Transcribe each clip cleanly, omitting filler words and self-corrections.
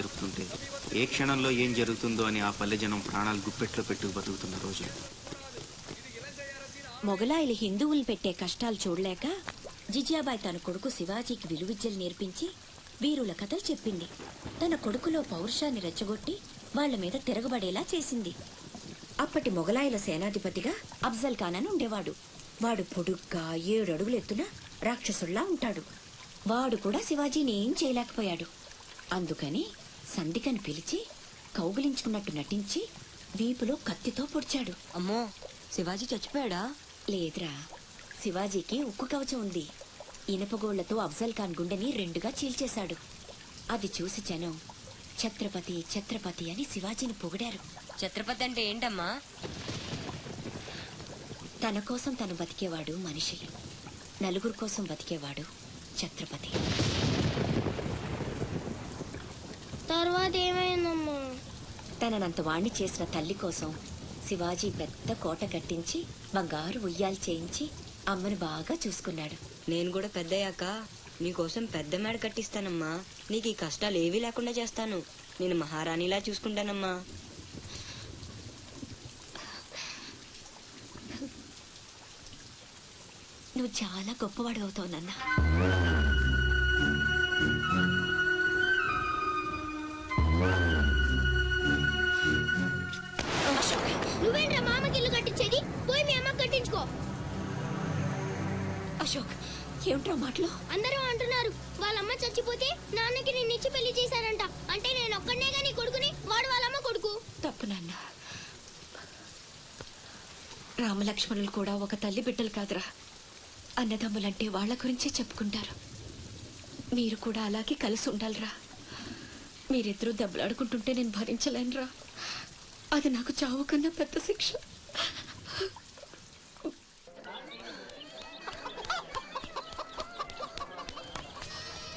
జరుగుతుంటే ఏ క్షణంలో ఏం జరుగుతుందో అని ఆ పల్లె జనం ప్రాణాలు గుప్పెట్లో పెట్టు బతుకుతున్న రోజులు. మొగలాయిలు హిందువులు పెట్టే కష్టాలు చూడలేక జిజియాబాయి తన కొడుకు శివాజీకి విలువిద్యలు నేర్పించి వీరుల కథలు చెప్పింది. తన కొడుకులో పౌరుషాన్ని రెచ్చగొట్టి వాళ్ల మీద తిరగబడేలా చేసింది. అప్పటి మొగలాయిల సేనాధిపతిగా అఫ్జల్ ఖాన్ అని ఉండేవాడు. వాడు పొడుగ్గా 7 అడుగులు ఎత్తున రాక్షసుల్లా ఉంటాడు. వాడు కూడా శివాజీని ఏం చేయలేకపోయాడు. అందుకని సంధికని పిలిచి కౌగిలించుకున్నట్టు నటించి వీపులో కత్తితో పొడిచాడు. అమ్మో, శివాజీ చచ్చిపోయాడా? లేదురా, శివాజీకి ఉక్కు కవచం ఉంది. ఇనపగోళ్లతో అఫ్జల్ ఖాన్ గుండెని 2గా చీల్చేశాడు. అది చూసి జనం ఛత్రపతి ఛత్రపతి అని శివాజీని పొగిడారు. ఛత్రపతి అంటే ఏంటమ్మా? తన కోసం తను బతికేవాడు మనిషి, నలుగురు కోసం బతికేవాడు ఛత్రపతి. తర్వాత ఏమైందమ్మా? తననంత వాణ్ణి చేసిన తల్లి కోసం శివాజీ పెద్ద కోట కట్టించి బంగారు ఉయ్యాలు చేయించి అమ్మను బాగా చూసుకున్నాడు. నేను కూడా పెద్దయ్యాక నీకోసం పెద్ద మేడ కట్టిస్తానమ్మా. నీకు ఈ కష్టాలు ఏవీ లేకుండా చేస్తాను. నేను మహారాణిలా చూసుకుంటానమ్మా. నువ్వు చాలా గొప్పవాడు అవుతావు నాన్న. నువ్వేంట్రా మామకి ఇల్లు కట్టించేది? పోయి మీ అమ్మ కట్టించుకో. అశోక్, ఏమిట్రా మాటలు? అందరూ అంటున్నారు వాళ్ళమ్మ చచ్చిపోతే నాన్నకి నిన్నిచ్చి పెళ్లి చేశారంట. అంటే నేను ఒక్కడనేగా నీ కొడుకుని, వాడు వాళ్ళమ్మ కొడుకు. తప్పు నాన్న. రామలక్ష్మణులు కూడా ఒక తల్లి బిడ్డలు కాదురా. అన్నదమ్ములంటే వాళ్ళ గురించే చెప్పుకుంటారు. మీరు కూడా అలాగే కలిసి ఉండాలిరా. మీరిద్దరూ దెబ్బలాడుకుంటుంటే నేను భరించలేనురా. అది నాకు చావు కన్నా పెద్ద శిక్ష.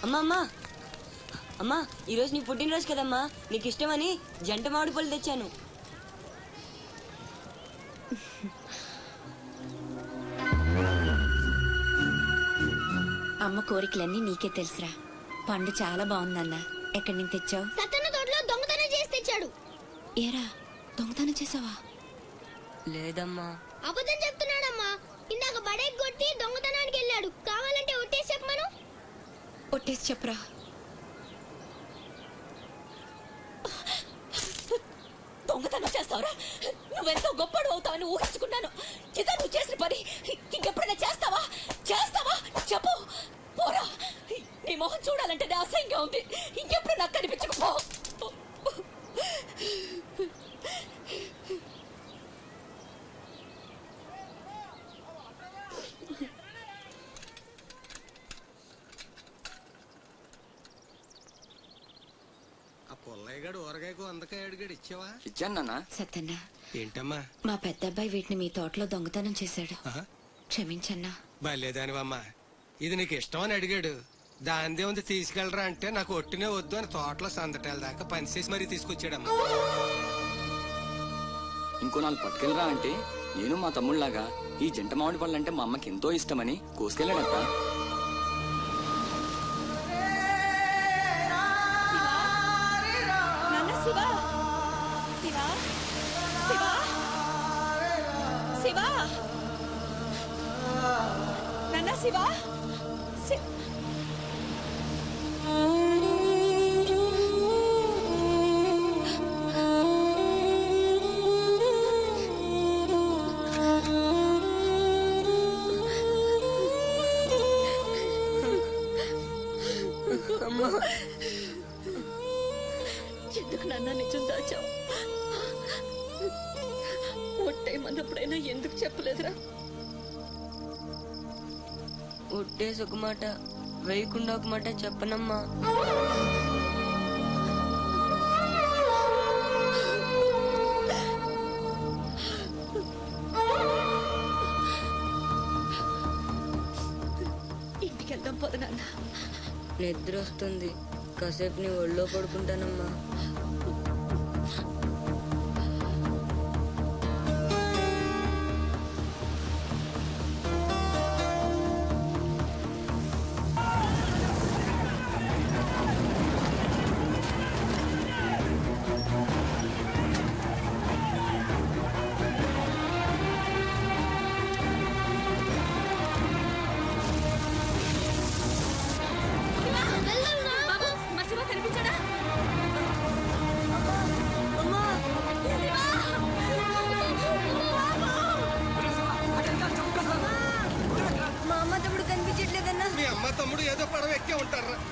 అమ్మా అమ్మా అమ్మా, ఈరోజు నీ పుట్టినరోజు కదమ్మా. నీకు ఇష్టమని జంట మామిడి పళ్ళు తెచ్చాను. అమ్మ కోరికలన్నీ నీకే తెలుసురా. పండు చాలా బాగుందన్న. ఎక్కడి నుంచి తెచ్చావు? సత్తన్న తోటలో దొంగతనం చేసి తెచ్చాడు. ఏరా, దొంగతనం చేసావా? లేదమ్మా. అబద్ధం చెప్తున్నాడమ్మా. ఇందాక బడేకి కొట్టి దొంగతనానికి వెళ్ళాడు. కావాలంటే ఒట్టేసి చెప్పమను. ఒట్టేసి చెప్పరా. దొంగతనం చేస్తావరా? నువ్వెంతో గొప్పడు అవుతావని ఊహించుకున్నాను. ఇదా నువ్వు చేసిన పని ఇంకెప్పుడైనా చేస్తావా? చేస్తావా చెప్పు. పోరా, నీ మొహం చూడాలంటే అసహ్యంగా ఉంది. ఇంకెప్పుడు నాకు కనిపించకపో. పుల్లయ్యగాడు ఊరగాయకు వందకాయ అడిగాడు, ఇచ్చావా? ఇచ్చాను. సత్తన్నా, ఏంటమ్మా? మా పెద్దబ్బాయి వీటిని మీ తోటలో దొంగతనం చేశాడు. క్షమించన్నా. బలేదానివమ్మా. ఇది నీకు ఇష్టం అని అడిగాడు. దాందే ఉంది తీసుకెళ్ళరా అంటే నాకు ఒట్టినే వద్దు అని తోటలో సందటాల దాకా పనిచేసి మరీ తీసుకొచ్చాడమ్మా. ఇంకో 4 పట్టుకెళ్ళరా అంటే నేను మా తమ్ముళ్లాగా ఈ జంట మామిడి పళ్ళు అంటే మా అమ్మకి ఎంతో ఇష్టమని కోసుకెళ్ళాడట. ఎందుకు నాన్న నిజం దాచావు? ఒట్టేయమన్నప్పుడైనా ఎందుకు చెప్పలేదురా? ఒట్టేసి ఒక మాట, వేయకుండా ఒక మాట చెప్పనమ్మా. ఇంటికి వెళ్దాం పోదు నాన్న. నిద్ర వస్తుంది. కాసేపు నీ ఒళ్ళో పడుకుంటానమ్మా.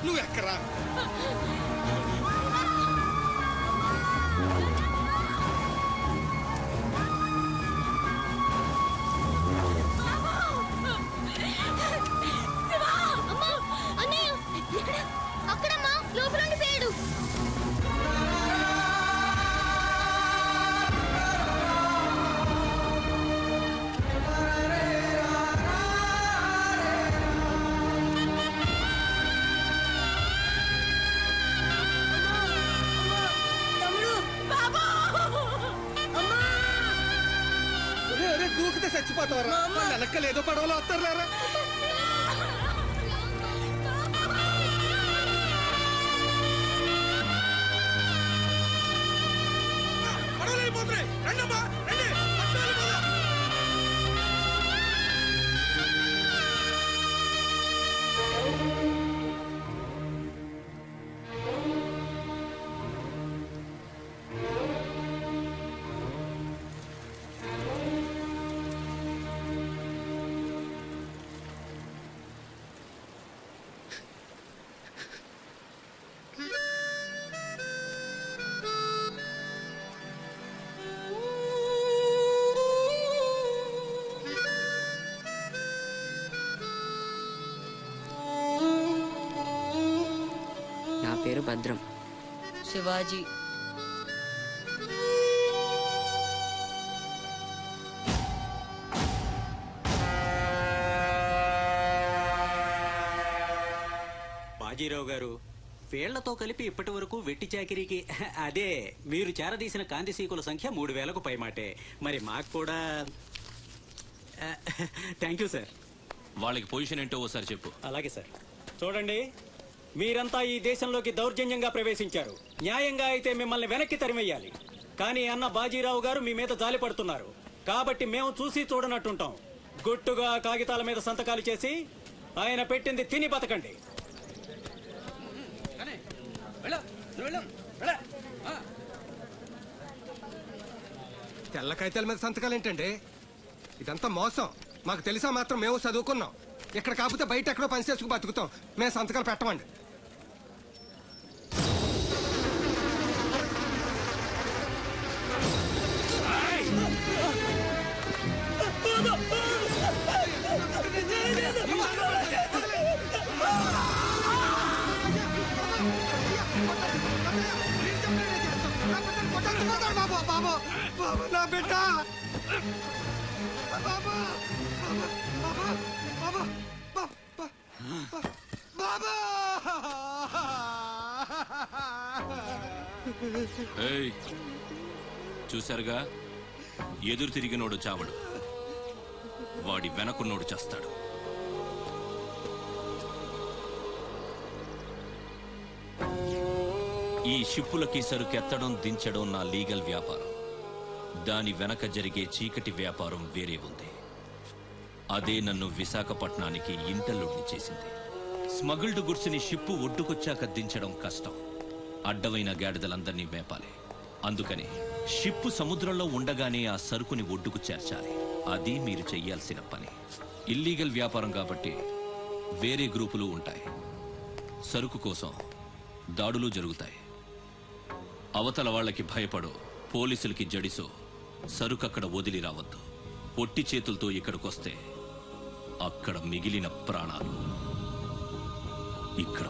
నువ్వు ఎక్కరా. అమ్మా అన్నయ్య అక్కడమ్మా లోపల ఉండిపోయాడు. దూకితే చచ్చిపోతావరా. వెనక్కలు ఏదో పడవలో వస్తారా. పడవలైపోతున్నాయి. రండమ్మా రండి. నా పేరు భద్రం. శివాజీ. బాజీరావు గారు, వీళ్లతో కలిపి ఇప్పటి వరకు వెట్టి చాకిరీకి అదే మీరు చేరదీసిన కాంతిసీకుల సంఖ్య 3000కు పైమాటే. మరి మాకు కూడా థ్యాంక్ యూ సార్. వాళ్ళకి పొజిషన్ ఏంటో ఓసారి చెప్పు. అలాగే సార్. చూడండి, మీరంతా ఈ దేశంలోకి దౌర్జన్యంగా ప్రవేశించారు. న్యాయంగా అయితే మిమ్మల్ని వెనక్కి తరిమెయ్యాలి. కానీ అన్న బాజీరావు గారు మీ మీద జాలి పడుతున్నారు. కాబట్టి మేము చూసి చూడనట్టుంటాం. గుట్టుగా కాగితాల మీద సంతకాలు చేసి ఆయన పెట్టింది తిని బతకండి. తెల్ల కాగితాల మీద సంతకాలు ఏంటండి? ఇదంతా మోసం. మాకు తెలిసా మాత్రం మేము చదువుకున్నాం. ఇక్కడ కాకపోతే బయట ఎక్కడో పని చేసుకు బతుకుతాం. మేము సంతకాలు పెట్టమండి. నా బిడ్డ ఏయ్, చూశారుగా, ఎదురు తిరిగినోడు చావడు, వాడి వెనకున్నోడు చేస్తాడు. ఈ షిప్పులకి సరుకెత్తడం దించడం నా లీగల్ వ్యాపారం. దాని వెనక జరిగే చీకటి వ్యాపారం వేరే ఉంది. అదే నన్ను విశాఖపట్నానికి ఇంటల్లుడిని చేసింది. స్మగుల్డ్ గుడ్స్ని షిప్పు ఒడ్డుకొచ్చాక దించడం కష్టం. అడ్డమైన గాడిదలందరినీ మేపాలి. అందుకని షిప్పు సముద్రంలో ఉండగానే ఆ సరుకుని ఒడ్డుకు చేర్చాలి. అది మీరు చెయ్యాల్సిన పని. ఇల్లీగల్ వ్యాపారం కాబట్టి వేరే గ్రూపులు ఉంటాయి. సరుకు కోసం దాడులు జరుగుతాయి. అవతల వాళ్ళకి భయపడో, పోలీసులకి జడిసో సరుకు అక్కడ వదిలి రావద్దు. పొట్టి చేతులతో ఇక్కడికొస్తే అక్కడ మిగిలిన ప్రాణాలు ఇక్కడ.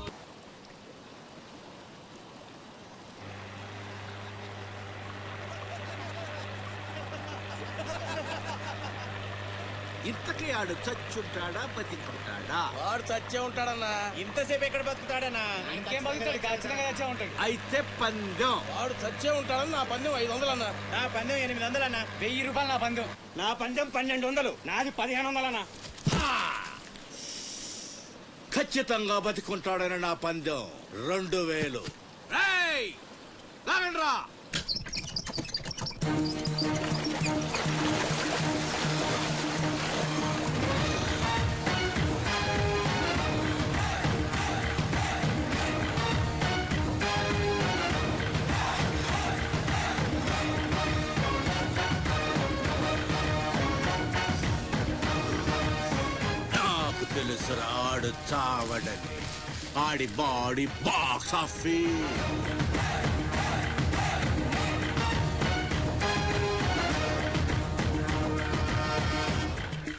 ఇంతకీ ఆడు చచ్చుంటాడా బతికుంటాడా? వాడు చచ్చే ఉంటాడన్నా. ఇంతసేపు ఎక్కడ బతుకుతాడనా? ఇంకేం బతుకుతాడు? ఖచ్చితంగా చచ్చే ఉంటాడు. అయితే పందెం. వాడు చచ్చే ఉంటాడని నా పందెం 500 అన్నా. నా పందెం 800 అన్నా. 1000 రూపాయలు నా పందెం. నా పందెం 1200. నాది 1500 అన్నా. ఖచ్చితంగా బతికుంటాడని నా పందెం 2000. లాగండ్రా. నాకు తెలుసు ఆడు చావడని. ఆడి బాడీ బాక్స్ ఆఫీస్.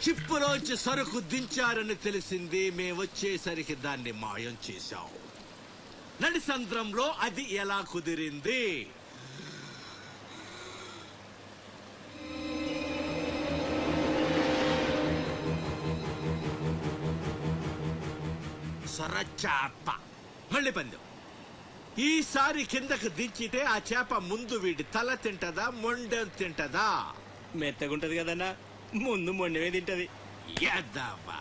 షిప్పులోంచి సరుకు దించారని తెలిసింది. మేమొచ్చేసరికి దాన్ని మాయం చేశాం. నడిసంద్రంలో అది ఎలా కుదిరింది? సొరచాప. మళ్ళీ పందెం. ఈసారి కిందకు దించితే ఆ చేప ముందు వీడి తల తింటదా, మొండెం తింటదా? మెత్తగుంటది కదన్నా, ముందు మొండమే తింటది. యాదవ్వా,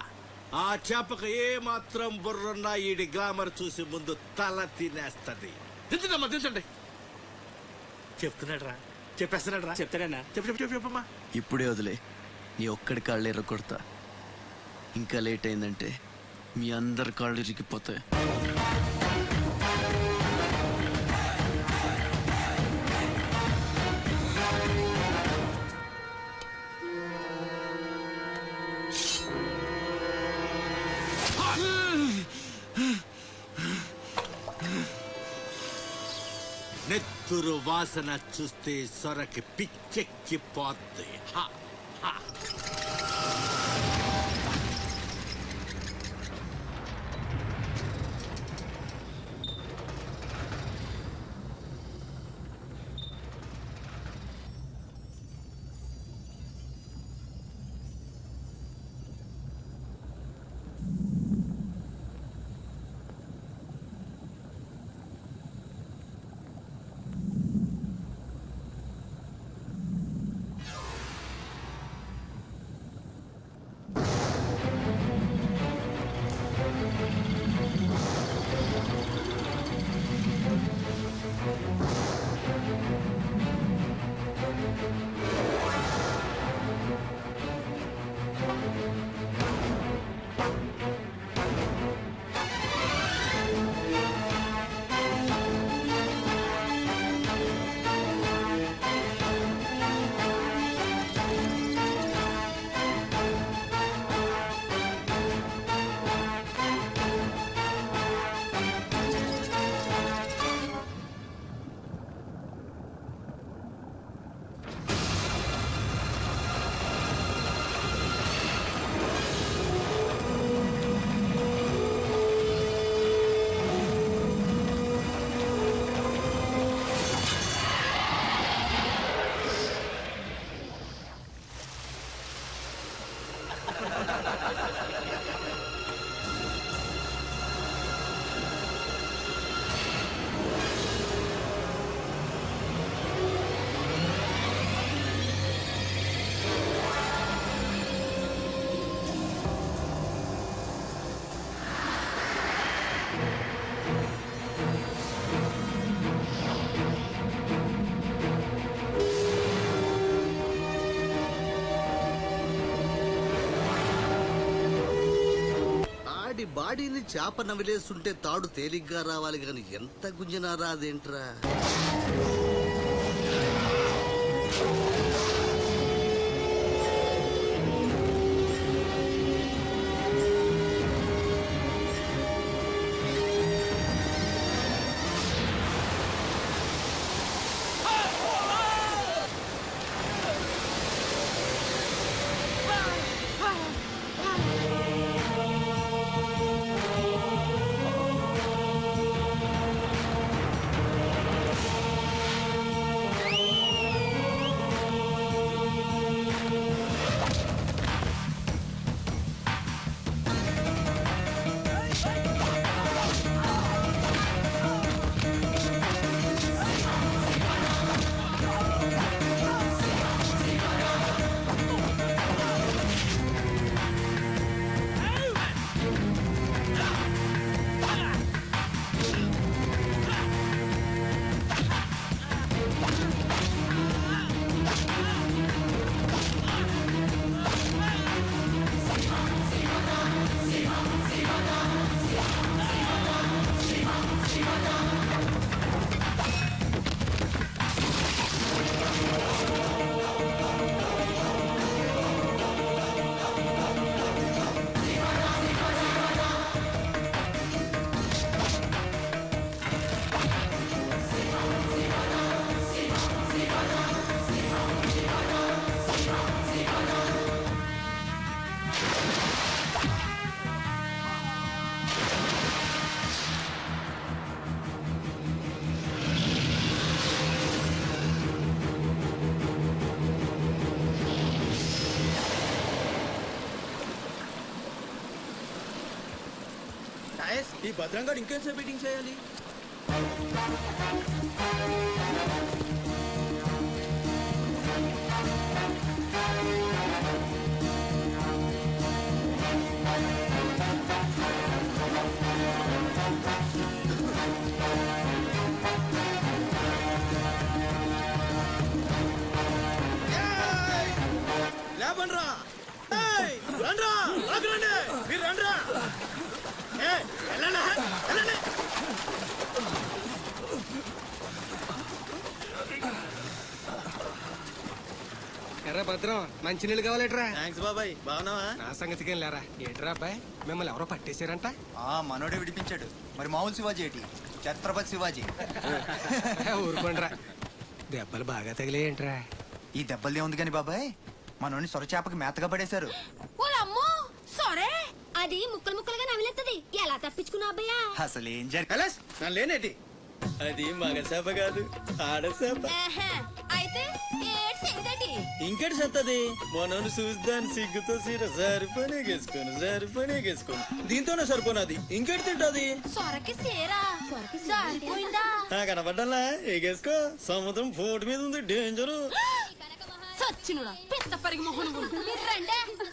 ఆ చేపకు ఏ మాత్రం బుర్రున్నా ఈడి గ్లామర్ చూసి ముందు తల తినేస్తది. దించదమ్మా, దించండి. చెప్తున్నాడు రా, చెప్పేస్తున్నాడు రా. చెప్తాడన్నా. చెప్పమ్మా. ఇప్పుడే వదిలే, నీ ఒక్కడి కాళ్ళు ఎర్రకొడతా. ఇంకా లేట్ అయిందంటే మీ అందరి కాళ్ళు ఇరిగిపోతాయి. నెత్తురు వాసన చూస్తే సొరకి పిచ్చెక్కిపోద్ది. బాడీని చేప నవిలేస్తుంటే తాడు తేలిగ్గా రావాలి గాని ఎంత గుంజినా రాదేంట్రా? ఈ భద్రంగాడు ఇంకేం మీటింగ్ చేయాలి? లేపండ్రా! ఏయ్, రండ్రా! లోకి రండి! మీరు రండ్రా! ఏయ్, వెళ్ళండి, వెళ్ళండి! ఎర్ర భద్రం మంచినీళ్ళు కావాలేట్రా? థ్యాంక్స్ బాబాయ్, బాగున్నావా? నా సంగతికి ఏం లేరా. ఏట్రా అబ్బాయి, మిమ్మల్ని ఎవరో పట్టేశారంట? మనోడే విడిపించాడు. మరి మామూలు శివాజీ ఏంటి? ఛత్రపతి శివాజీ. ఊరుకోండిరా. దెబ్బలు బాగా తగిలేయంట్రా? ఈ దెబ్బలదే ఉంది కానీ బాబాయ్, మనోని సొరచేపకి మేతగా పడేశారు. సరే అది ముక్కలు ముక్కలుగా నవిలేస్తుంది. ఎలా తప్పించుకున్నా అబ్బయ్యా? అసలు ఏం జరిగింది? కలాస్, నా లేనేటి? అది మగ చేప కాదు, ఆడ చేప. అయితే ఇంకెటి చెత్తది? మనోని చూద్దాన్ని సిగ్గుతో సీర సరిపోనేగేసుకోను దీంతోనే సరిపోనది. ఇంకెటి తింటది? సొరకి సేరా సరిపోయిందా? కనపడ్డా ఎగేసుకో. సముద్రం పోటు మీద ఉంది, డేంజరు. సచ్చినుడా పెద్ద పరిగి మొహను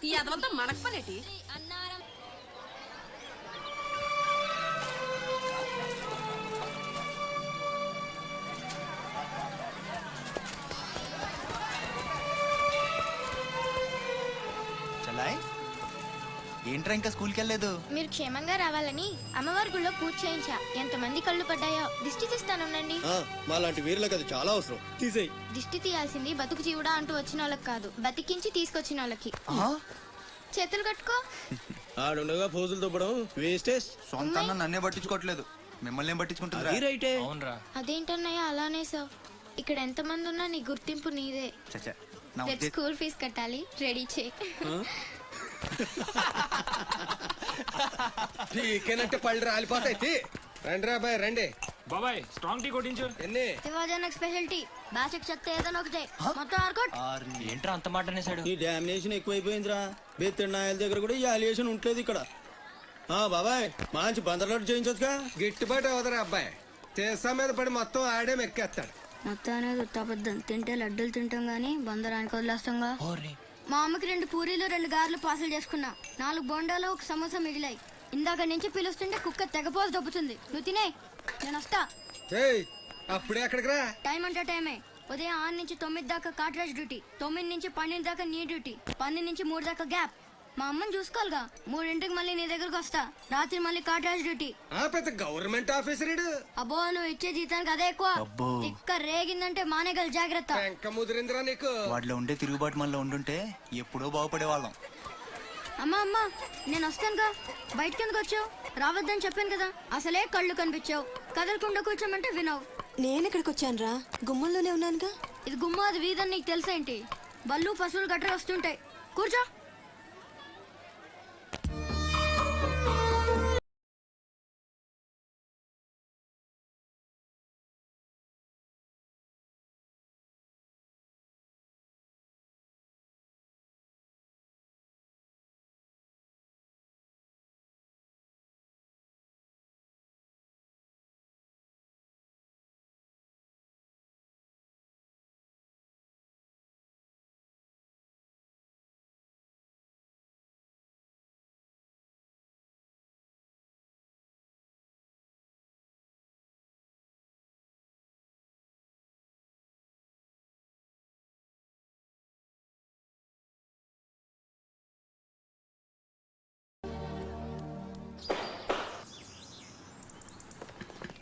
ఈ అదవంతా మనకు పనేటి? చలాయ్, ఏంట్రా ఇంకా స్కూల్కి వెళ్ళలేదు? మీరు క్షేమంగా రావాలని అమ్మవారి గుళ్ళో పూజ చేయించా. ఎంతమంది కళ్ళు పడ్డాయో. దిష్టి తీస్తానుండండి. మాలాంటి వీరులకు అది చాలా అవసరం. తీసేయ్. దిష్టి తీయాల్సింది బతుకు జీవుడా అంటూ వచ్చిన వాళ్ళకి కాదు, బతికించి తీసుకొచ్చిన వాళ్ళకి. చేతులు కట్టుకో. ఆడుండగా పోజులు తప్పడం వేస్టేజ్. సొంత అన్న నన్నే పట్టించుకోవట్లేదు, మిమ్మల్ని ఏం పట్టించుకుంటుంది? అదేంటన్నయ్య అలానే సార్. ఇక్కడ ఎంత మంది ఉన్నా నీ గుర్తింపు నీదే. రేపు స్కూల్ ఫీజు కట్టాలి, రెడీ చేయి. టీకేనంటే పళ్ళు రాలిపోతాయి. రండి రా బాయ్, రండి బాబాయ్. స్ట్రాంగ్ టీ కొట్టించు. ఎన్ని? శివాజనకు స్పెషాలిటీ. బాషకు చెప్తే ఏదైనా ఒకటే. మొత్తం ఆర్కోట్. ఏంట్రా అంత మాట అనేసాడు? ఈ డామినేషన్ ఎక్కువైపోయిందిరా. బెత్తడి నాయల దగ్గర కూడా ఈ అలియేషన్ ఉంటలేదు ఇక్కడ. బాబాయ్, మంచి బందర్లాట్ చేయించొచ్చుగా. గిట్టుబాటు అవదరా అబ్బాయి. చేసా మీద పడి మొత్తం ఆడే మెక్కేస్తాడు. మొత్తం అనేది ఉత్తాబద్ధం. తింటే లడ్డూలు తింటాం గానీ బందరానికి వదిలేస్తాంగా. మా అమ్మకి 2 పూరీలు 2 గారెలు పార్సల్ చేసుకున్నా. 4 బొండాలు 1 సమోసా మిగిలాయి. ఇందాక నుంచి పిలుస్తుంటే కుక్క తెగపోసి దొబ్బుతుంది. నువ్వు తినే, నేను వస్తా. అప్పుడే అక్కడికి రా. టైం అంటే టైమే. ఉదయం 6 నుంచి 9 దాకా కాట్రాజ్ డ్యూటీ, 9 నుంచి 12 దాకా నీ డ్యూటీ, 12 నుంచి 3 దాకా గ్యాప్. మా అమ్మని చూసుకోవాలిగా. 3ంటికి మళ్ళీ నీ దగ్గరకు వస్తా. రాత్రి మళ్ళీ కాట్రాజ్ డ్యూటీ. పెద్ద గవర్నమెంట్ ఆఫీసర్. అబ్బో, నువ్వు ఇచ్చే జీతానికి అదే ఎక్కువ. ఇక్కడ రేగిందంటే మానేగల జాగ్రత్త. ముదిరిందిరా నీకు. వాటిలో ఉండే తిరుగుబాటు మనలో ఉండుంటే ఎప్పుడో బాగుపడే వాళ్ళం. అమ్మా అమ్మా, నేను వస్తానుగా. బయటకి ఎందుకు వచ్చావు? రావద్దని చెప్పాను కదా. అసలే కళ్ళు కనిపించావు. కదలకుండా కూర్చోమంటే వినవు. నేను ఇక్కడికి వచ్చాను రా, గుమ్మంలోనే ఉన్నానుగా. ఇది గుమ్మ, అది వీధని నీకు తెలుసేంటి? బళ్ళు పశువులు గట్రా వస్తుంటాయి. కూర్చో.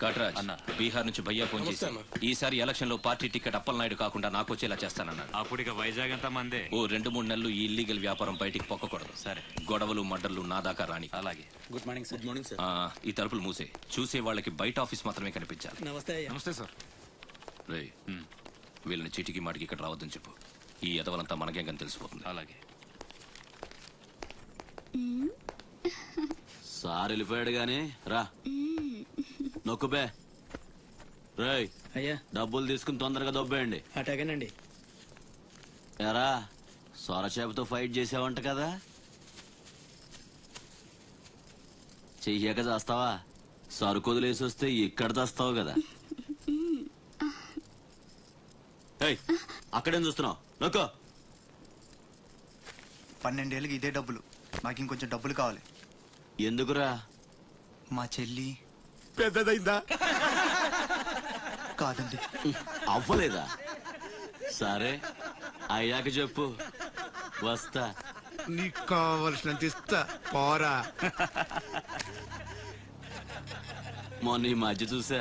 కట్రాజ్ అన్న, బీహార్ నుంచి భయ్యా ఫోన్ చేసి ఈసారి ఎలక్షన్ లో పార్టీ టికెట్ అప్పలనాయుడు కాకుండా నాకు వచ్చేలా చేస్తానన్నాడు. అప్పుడు ఇక వైజాగ్ అంతా మందే. ఓ 2-3 నెలలు ఈ ఇల్లీగల్ వ్యాపారం బయటికి పొక్కకూడదు. సరే, గొడవలు మడ్డర్లు నా దాకా రాని. అలాగే. Good morning sir. Good morning sir. ఈ తలుపులు మూసే. చూసే వాళ్ళకి బయట ఆఫీస్ మాత్రమే కనిపించాలి. నమస్తే. నమస్తే సార్. రేయ్, వీళ్ళని చీటికి మాటికి ఇక్కడ రావద్దని చెప్పు. ఈ ఎదవలంతా మనకేం తెలిసిపోతుంది. అలాగే. సార్ వెళ్ళిపోయాడు గాని రా నొక్కుబే. రేయ్, అయ్యా డబ్బులు తీసుకుని తొందరగా దొబ్బేయండి. అటాగేనండి. ఎరా, సొరచేపతో ఫైట్ చేసావంట కదా, చెయ్యక చేస్తావా? సరుకు వదిలేసి వస్తే ఇక్కడ తెస్తావు కదా. ఏయ్, అక్కడేం చూస్తున్నావు? నొక్కో. 12 ఏళ్ళకి ఇదే డబ్బులు. నాకు ఇంకొంచెం డబ్బులు కావాలి. ఎందుకురా? మా చెల్లి పెద్దదైందా? కాదండి. అవ్వలేదా? సరే అయ్యాక చెప్పు, వస్తా. నీకు కావలసినంత ఇస్తా, పోరా. మొన్న ఈ మధ్య చూసా,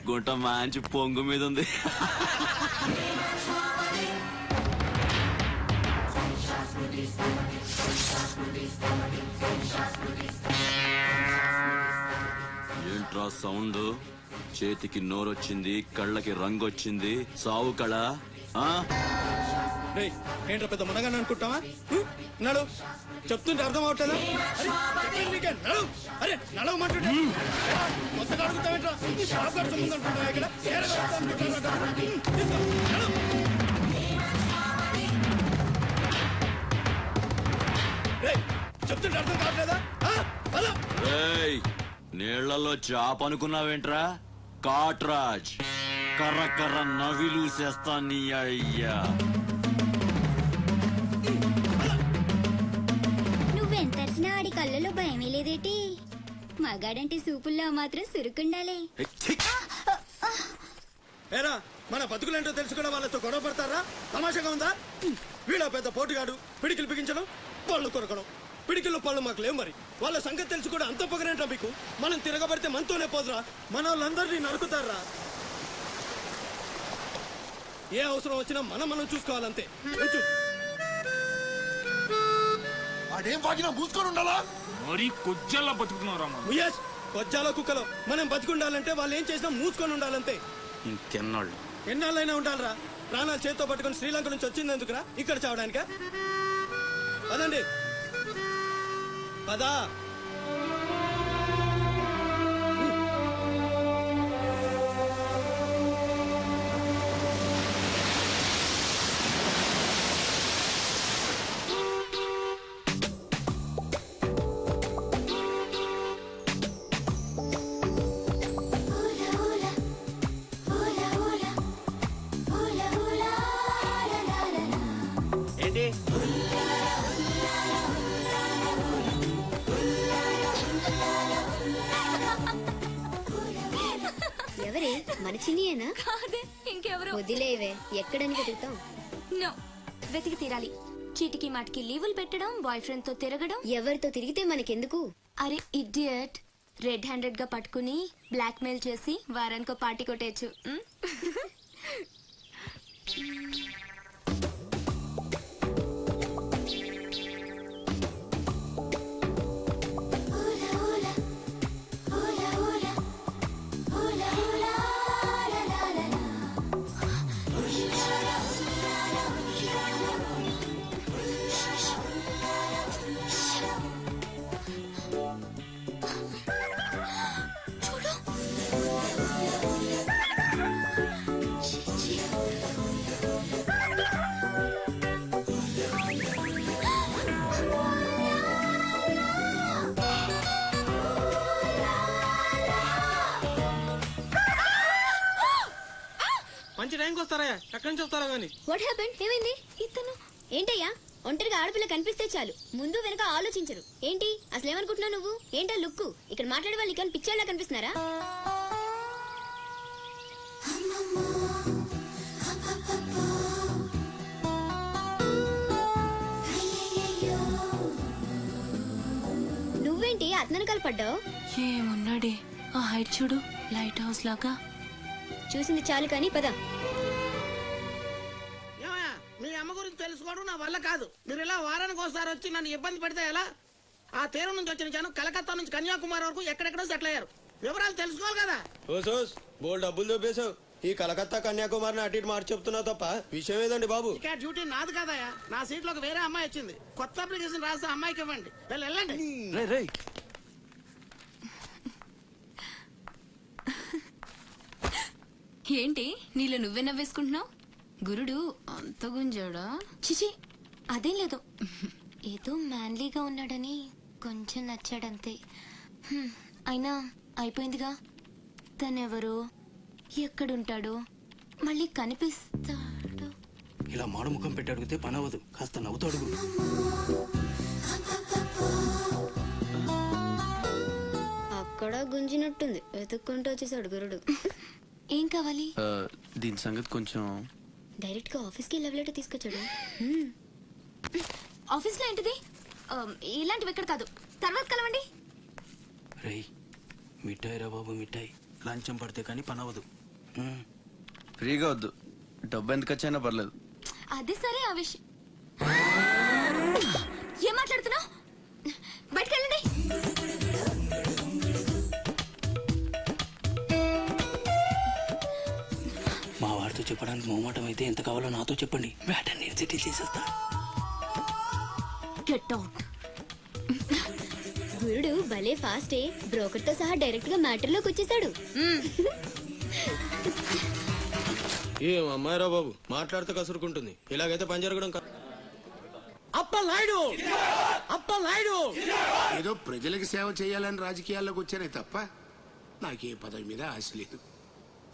గుంట మంచి పొంగు మీద ఉంది. ఏంట్రా సౌండ్? చేతికి నోరొచ్చింది, కళ్ళకి రంగు వచ్చింది, సావు కళ. ఏంట్రా పెద్ద మునగాని అనుకుంటావా? నడు, చెప్తుంటే అర్థం అవట్లేదా? నడు, అరే నడవమంటుంటే కొత్తగా అడుగుతావేంట్రా? ఇక్కడ చెప్తుంటే అర్థం కావట్లేదా? నీళ్లలో చాప అనుకున్నావేంట్రా? కాట్రాజ్ కర్ర కర్ర నవిలూసేస్తా నీ అయ్యా. నువ్వెంతరిసినా ఆడి కళ్ళలో భయమే లేదేటి? మగాడంటే సూపుల్లో మాత్రం సురుకుండాలే. ఏరా, మన బతుకులేంటో తెలుసు కూడా వాళ్ళతో గొడవ పడతారా? తమాషాగా ఉందా? వీళ్ళ పెద్ద పోటుగాడు, పిడికిలు బిగించడం, పళ్ళు కొరకడం. పిడికిల్లో పళ్ళు మాకు లేవు. మరి వాళ్ళ సంగతి తెలుసు కూడా అంత పొగరేంటా మీకు? మనం తిరగబడితే మనతోనే పోదురా, మన వాళ్ళందరినీ నరుకుతారా? ఏ అవసరం వచ్చినా మనం చూసుకోవాలంతే. అదేం బాగినా మూసుకొని ఉండాలా? మరి కొజ్జల్లో బతుకుతున్నారా? కొజ్జాలో కుక్కలో మనం బతుకుండాలంటే వాళ్ళు ఏం చేసినా మూసుకొని ఉండాలంతే. ఇంకెన్నాళ్ళు? ఎన్నాళ్ళైనా ఉండాలరా. ప్రాణాలు చేత్తో పట్టుకుని శ్రీలంక నుంచి వచ్చింది ఎందుకురా? ఇక్కడ చావడానిక? పదండి, పదా. ఏంటి? ఎవరే? మన చిన్నియేనా? కాదే, ఇంకెవరు? వదిలేవే, ఎక్కడని వెతుకుతాం? నో, వెతికి తీరాలి. చీటికి మాటికి లీవులు పెట్టడం, బాయ్ ఫ్రెండ్ తో తిరగడం. ఎవరితో తిరిగితే మనకెందుకు? అరే ఇడియట్, రెడ్ హ్యాండెడ్ గా పట్టుకుని బ్లాక్ మెయిల్ చేసి వారానికో పార్టీ కొట్టేయచ్చు. మంచి టైంకి వస్తారా? ఎక్కడి నుంచి వస్తారా గానీ? What happened? ఏమైంది? ఇతను ఏంటయ్యా? ఒంటరిగా ఆడపిల్ల కనిపిస్తే చాలు ముందు వెనక ఆలోచించరు. ఏంటి అసలు ఏమనుకుంటున్నావు నువ్వు? ఏంటా లుక్కు? ఇక్కడ మాట్లాడే వాళ్ళు ఇక్కడ పిచ్చేలా కనిపిస్తున్నారా? నువ్వేంటి అతనకాలు పడ్డావు? ఏమున్నాడే ఆ హైట్ చూడు, లైట్ హౌస్ లాగా. చూసింది చాలు కానీ పద. మీ అమ్మ గురించి తెలుసుకోవడం నా వల్ల కాదు. మీరు ఇలా వారానికి ఒకసారి వచ్చి నన్ను ఇబ్బంది పెడితే ఎలా? ఆ తీరం నుంచి వచ్చిన జనం కలకత్తా నుంచి కన్యాకుమారి వరకు ఎక్కడెక్కడో సెటిల్ అయ్యారు. వివరాలు తెలుసుకోవాలి కదా. బోల్ డబ్బులు దొబ్బేశావు. ఈ కలకత్తా కన్యాకుమారిని అటు ఇటు మార్చి చెప్తున్నావు తప్ప విషయం ఏదండి బాబు? ఇక డ్యూటీ నాది కదయా. నా సీట్ లో వేరే అమ్మాయి వచ్చింది. కొత్త అప్లికేషన్ రాస్తే అమ్మాయికి ఇవ్వండి. వెళ్ళండి. ఏంటి నీలో నువ్వే నవ్వేసుకుంటున్నావు? గురుడు అంత గుంజాడా? చిచి, అదేం లేదు. ఏదో మ్యాన్లీగా ఉన్నాడని కొంచెం నచ్చాడంతే. అయినా అయిపోయిందిగా. తనెవరో, ఎక్కడుంటాడో, మళ్ళీ కనిపిస్తాడో. ఇలా మాడు ముఖం పెట్టి అడిగితే పని అవ్వదు, కాస్త నవ్వుతూ అడుగు. అక్కడ గుంజినట్టుంది, వెతుక్కుంటూ వచ్చేసాడు గురుడు. ఏం కావాలి? దీని సంగతి కొంచెం. డైరెక్ట్ గా ఆఫీస్కి లవ్ లెటర్ తీసుకొచ్చాడు. ఆఫీస్లో ఏంటిది? ఇలాంటివి ఎక్కడ కాదు, తర్వాత కలవండి. రేయ్ మిఠాయి రా బాబు, మిఠాయి. లంచం పడితే కానీ పని అవ్వదు. ఫ్రీగా వద్దు, డబ్బు ఎంత ఖర్చైనా పర్లేదు. అది సరే, ఆ విషయం ఏం మాట్లాడుతున్నావు? బయటకు వెళ్ళండి. మా వాడితో చెప్పడానికి మొహమాటం అయితే ఎంత కావాలో నాతో చెప్పండి, వేట నేను సెటిల్ చేసేస్తా. Get out. గురుడు భలే ఫాస్టే, బ్రోకర్ తో సహా డైరెక్ట్ గా మ్యాటర్ లోకి వచ్చేసాడు. ఏం అమ్మాయిరా బాబు, మాట్లాడితే కసురుకుంటుంది. ఇలాగైతే పని జరగడం ఏదో ప్రజలకు సేవ చేయాలని రాజకీయాల్లోకి వచ్చానే తప్ప నాకే పదవి మీద ఆశ లేదు.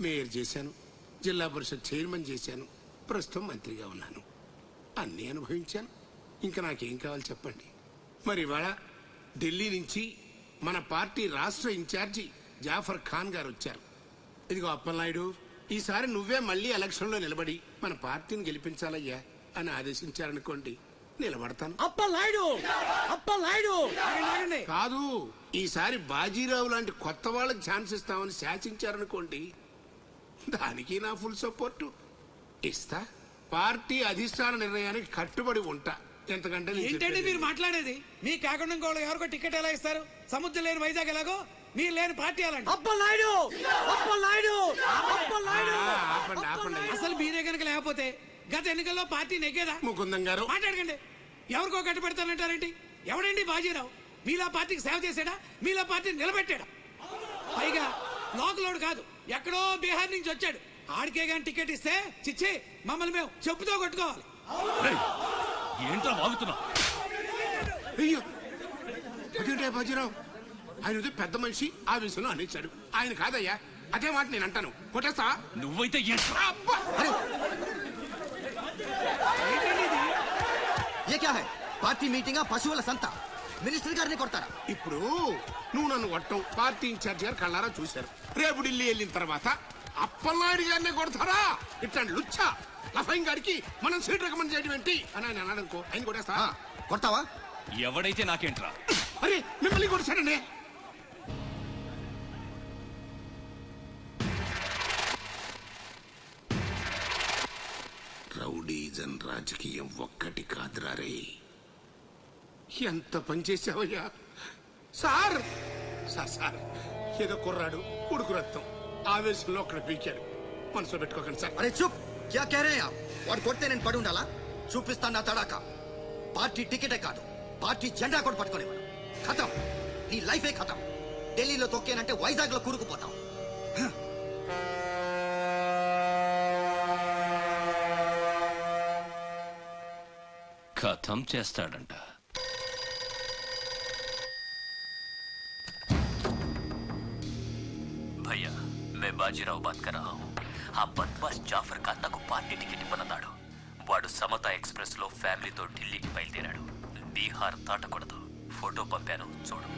మేయర్ చేశాను, జిల్లా పరిషత్ చైర్మన్ చేశాను, ప్రస్తుతం మంత్రిగా ఉన్నాను. అన్నీ అనుభవించాను. ఇంకా నాకేం కావాలి చెప్పండి. మరి ఇవాళ ఢిల్లీ నుంచి మన పార్టీ రాష్ట్ర ఇన్ఛార్జి జాఫర్ ఖాన్ గారు వచ్చారు. ఇదిగో అప్పలనాయుడు, ఈసారి నువ్వే మళ్ళీ ఎలక్షన్లో నిలబడి మన పార్టీని గెలిపించాలయ్యా అని ఆదేశించారనుకోండి, నిలబడతాను. కాదు, ఈసారి బాజీరావు లాంటి కొత్త వాళ్ళకి ఛాన్స్ ఇస్తామని శాసించారనుకోండి, దానికి నా ఫుల్ సపోర్టు ఇస్తా. పార్టీ అధిష్టాన నిర్ణయానికి కట్టుబడి ఉంటా. ఎంతకంటే ఏంటండి మీరు మాట్లాడేది? మీ కాకుండా ఇంకోళ్ళు ఎవరికో టికెట్ ఎలా ఇస్తారు? సముద్రం లేని వైజాగ్ ఎలాగో మీరు లేని పార్టీ అలాంటి. అసలు మీరే కనుక లేకపోతే గత ఎన్నికల్లో పార్టీ నెగ్గేదా? ముకుందం గారు మాట్లాడకండి. ఎవరికో కట్టు పెడతానంటారేంటి? ఎవడండి బాజీరావు? మీలా పార్టీకి సేవ చేశాడా? మీలా పార్టీని నిలబెట్టాడా? పైగా లోకలోడు కాదు, ఎక్కడో బీహార్ నుంచి వచ్చాడు. ఆడికే గాని టికెట్ ఇస్తే చిచ్చి మమ్మల్ని మేము చెప్పుతో కొట్టుకోవాలి. ఏంట్రా వాగుతున్నావు? అయ్యో అదేంటే బాజీరావు, ఆయన పెద్ద మనిషి ఆ విషయంలో అనేచ్చాడు. ఆయన కాదయ్యా, అదే మాట నేను అంటాను. కొట్టేస్తా. నువ్వైతే పార్టీ మీటింగ్ పశువుల సంత, మినిస్టర్ గారిని కొడతారా? ఇప్పుడు నువ్వు నన్ను కొట్టం, పార్టీ ఇన్ఛార్జ్ గారు కళ్ళారా చూశారు. రేపు ఢిల్లీ వెళ్ళిన తర్వాత అప్పలనాయుడు గారినే కొడతారా? ఇట్లాంటి లుచ్చా లఫైన్ గారికి మనం సీట్ రికమెండ్ చేయడం ఏంటి అని ఆయన అన్నాడనుకో, ఆయన కొట్టేస్తా. కొడతావా? ఎవడైతే నాకేంట్రా? అరే మిమ్మల్ని కొట్టాడండి. రౌడీజన్ రాజకీయం ఒక్కటి కాదురా రే. ఎంత పనిచేసావయ్యా సార్. సార్ ఏదో కుర్రాడు, ఉడుకు రక్తం, ఆవేశంలో అక్కడ పీకాడు. మనసులో పెట్టుకోకండి సార్. అరే చూప్, క్యా కహ రహే ఆప్? వాడు కొడితే నేను పడి ఉండాలా? చూపిస్తాను నా తడాక. పార్టీ టికెటే కాదు, పార్టీ జెండా కూడా పట్టుకోలేవాడు. ఖతం, నీ లైఫే ఖతం. ఢిల్లీలో తొక్కేనంటే వైజాగ్ లో కూరుకుపోతాం. ఖతం చేస్తాడంట. भैया मैं बाजीराव बात कर रहा हूँ. ఆ బద్మాష్ జాఫర్ ఖాన్ నాకు పార్టీ టికెట్ ఇవ్వనన్నాడు. వాడు సమతా ఎక్స్ప్రెస్ లో ఫ్యామిలీతో ఢిల్లీకి బయలుదేరాడు. బీహార్ దాటకూడదు. ఫోటో పంపాను చూడు.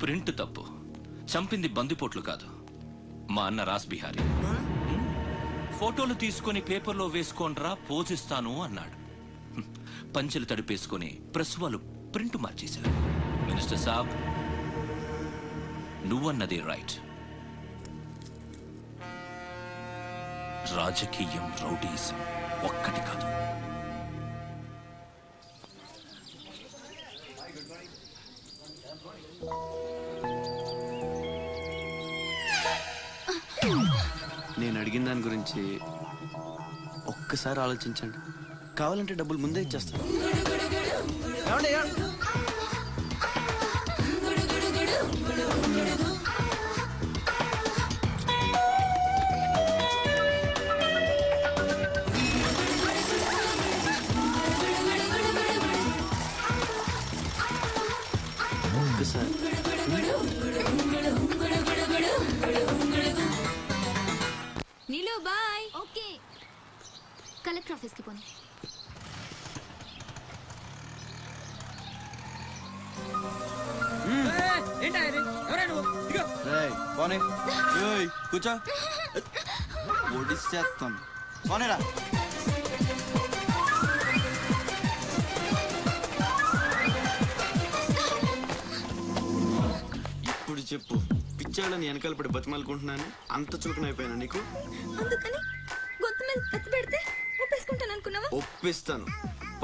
ప్రింట్ తప్పు. చంపింది బందిపోట్లు కాదు, మా అన్న రాస్ బిహారీ. ఫోటోలు తీసుకుని పేపర్లో వేసుకోనరా పోజిస్తాను అన్నాడు. పంచెలు తడిపేసుకుని ప్రెస్ వాళ్ళు ప్రింట్ మార్చేశారు. మినిస్టర్ సాబ్, నువ్వన్నది రైట్. రాజకీయం, రౌడీజం ఒక్కటి కాదు. నేను అడిగిన దాని గురించి ఒక్కసారి ఆలోచించండి. కావాలంటే డబ్బులు ముందే ఇచ్చేస్తాను. నీలో బాయ్. ఓకే, కలెక్టర్ ఆఫీస్కి పోనీ. కూర్చో, ఒడిచేస్తాను. పోనేరా. ఇప్పుడు చెప్పు, పిచ్చాళ్ళని వెనకాల పడి బతిమాలుకుంటున్నాను, అంత చులకనైపోయాను నీకు? అందుకని గొంతు మీద కత్తి పెడితే ఒప్పేసుకుంటాను అనుకున్నావా? ఒప్పిస్తాను.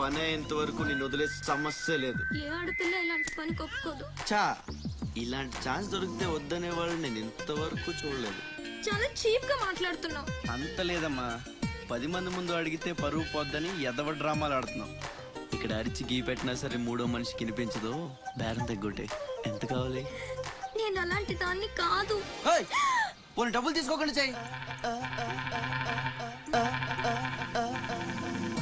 పని అయ్యేంత వరకు నేను వదిలే సమస్య లేదు. ఏ ఆడపిల్ల ఇలాంటి పనికి ఒప్పుకోదు. చా, ఇలాంటి ఛాన్స్ దొరికితే వద్దనే వాళ్ళు నేను ఇంతవరకు చూడలేదు. చాలా చీప్ గా మాట్లాడుతున్నావు. అంత లేదమ్మా, 10 మంది ముందు అడిగితే పరువు పోద్దని ఎదవ డ్రామాలు ఆడుతున్నాం. ఇక్కడ అరిచి గీ పెట్టినా సరే మూడో మనిషికి వినిపించదు. బేరం తగ్గొట్టే. ఎంత కావాలి? నేను అలాంటి దాన్ని కాదు. పోనీ డబ్బులు తీసుకోకుండా చెయ్యి.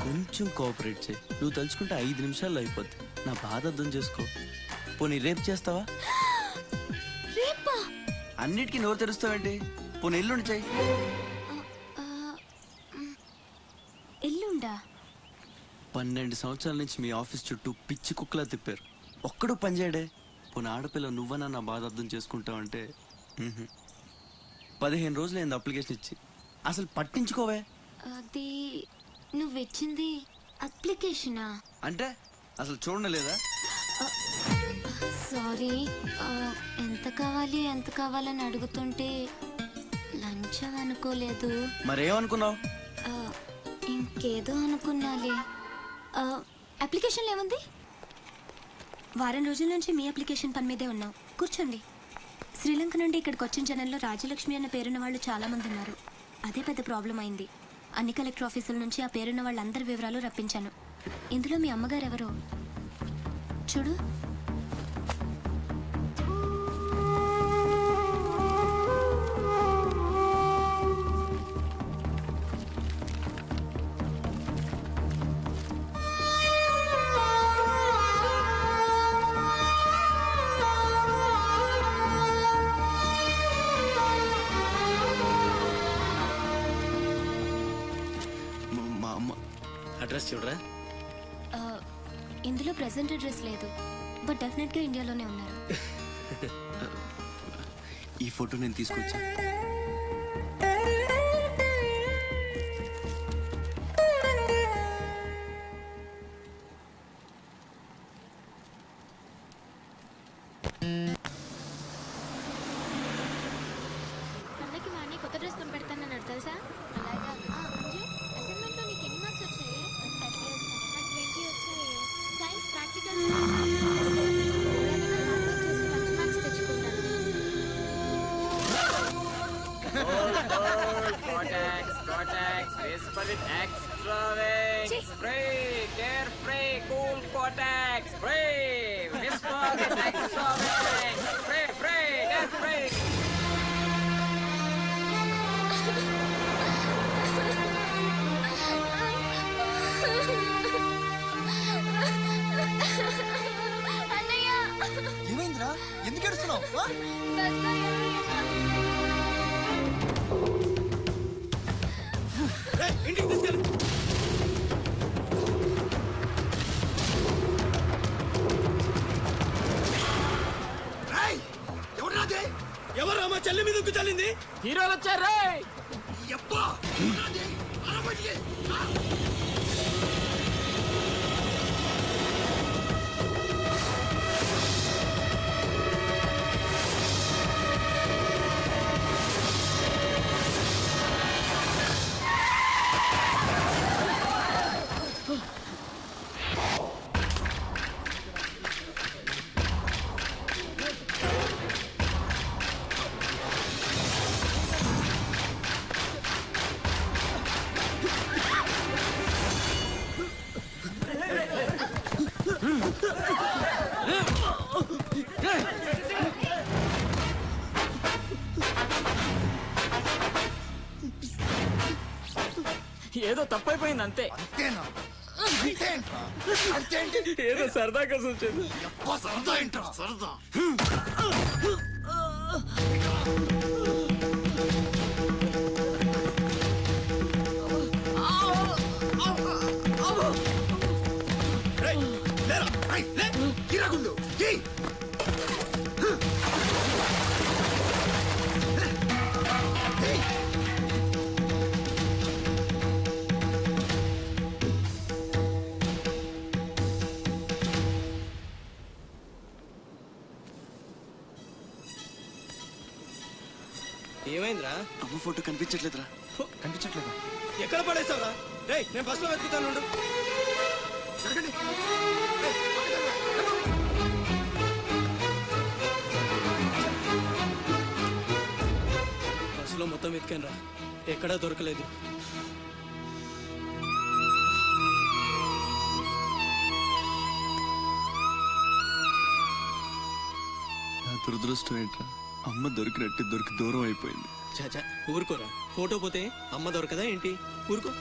కొంచెం కోఆపరేట్ చేయి. నువ్వు తలుచుకుంటే 5 నిమిషాల్లో అయిపోద్ది. నా బాధ అర్థం చేసుకో. పోనీ రేపు చేస్తావా? రేపా? అన్నిటికీ నోరు తెరుస్తావేంటి? పోనీ ఎల్లుండి చెయ్యి. ఎల్లుండా? 12 సంవత్సరాల నుంచి మీ ఆఫీస్ చుట్టూ పిచ్చి కుక్కలా తిప్పారు, ఒక్కడు పనిచేయడే. పోనీ ఆడపిల్ల నువ్వన్నా నా బాధ అర్థం చేసుకుంటావంటే 15 రోజులైంది అప్లికేషన్ ఇచ్చి, అసలు పట్టించుకోవే. అది నువ్వు ఇచ్చింది అప్లికేషనా? అంటే అసలు చూడలేదా? సారీ, ఎంత కావాలని అడుగుతుంటే లంచం అనుకోలేదు. మరేమనుకున్నావు? ఇంకేదో అనుకున్నాలే. అప్లికేషన్లో ఏముంది? వారం రోజుల నుంచి మీ అప్లికేషన్ పని మీదే ఉన్నాం. కూర్చోండి. శ్రీలంక నుండి ఇక్కడికి వచ్చిన జనంలో రాజలక్ష్మి అన్న పేరున్న వాళ్ళు చాలా మంది ఉన్నారు. అదే పెద్ద ప్రాబ్లం అయింది. అన్ని కలెక్టర్ ఆఫీసుల నుంచి ఆ పేరున్న వాళ్ళందరి వివరాలు రప్పించాను. ఇందులో మీ అమ్మగారు ఎవరో చూడు. అడ్రస్ చూడరా. ఇందులో ప్రెసెంట్ అడ్రస్ లేదు, బట్ డెఫినెట్ గా ఇండియాలోనే ఉన్నారు. ఈ ఫోటో నేను తీసుకొచ్చా. అన్నకి మా అన్నయ్య కొత్త డ్రెస్ కొని పెడతానన్నాడు తెలుసా? అలాగా. అంజు, అసైన్మెంట్ లో నీకు ఎన్ని మార్క్స్ వచ్చాయి? నాకు 20 వచ్చాయి. సైన్స్ ప్రాక్టికల్స్ మంచి మార్క్స్ తెచ్చుకుంటాను. Cortex, whisper it extra wings. Spray, carefree, cool Cortex. Spray, whisper it extra wings. Spray, carefree. ఏమైందిరా? ఎందుకు ఏడుస్తున్నావు? ఇంటికి తీసుకెళ్ళు. ఎవరు మా చెల్లి మీద ఉక్కు చల్లింది? హీరోలు వచ్చారు. ఏదో తప్పైపోయింది అంతే. అంతేనా? ఏదో సరదా కోసం వచ్చేది. సరదా ఏంట్రా సరదా? ఏమైందిరా? అమ్మ ఫోటో కనిపించట్లేదురా. కనిపించట్లేదా? ఎక్కడ పడేసావురా? రేయ్ నేను బస్సులో వెతుకుతాను. బస్సులో మొత్తం వెతికాను రా, ఎక్కడా దొరకలేదు. నా దురదృష్టం ఏంట్రా, అమ్మ దొరికి దూరం అయిపోయింది. చాచా ఊరుకోరా, ఫోటో పోతే అమ్మ దొరకదా ఏంటి? ఊరుకో.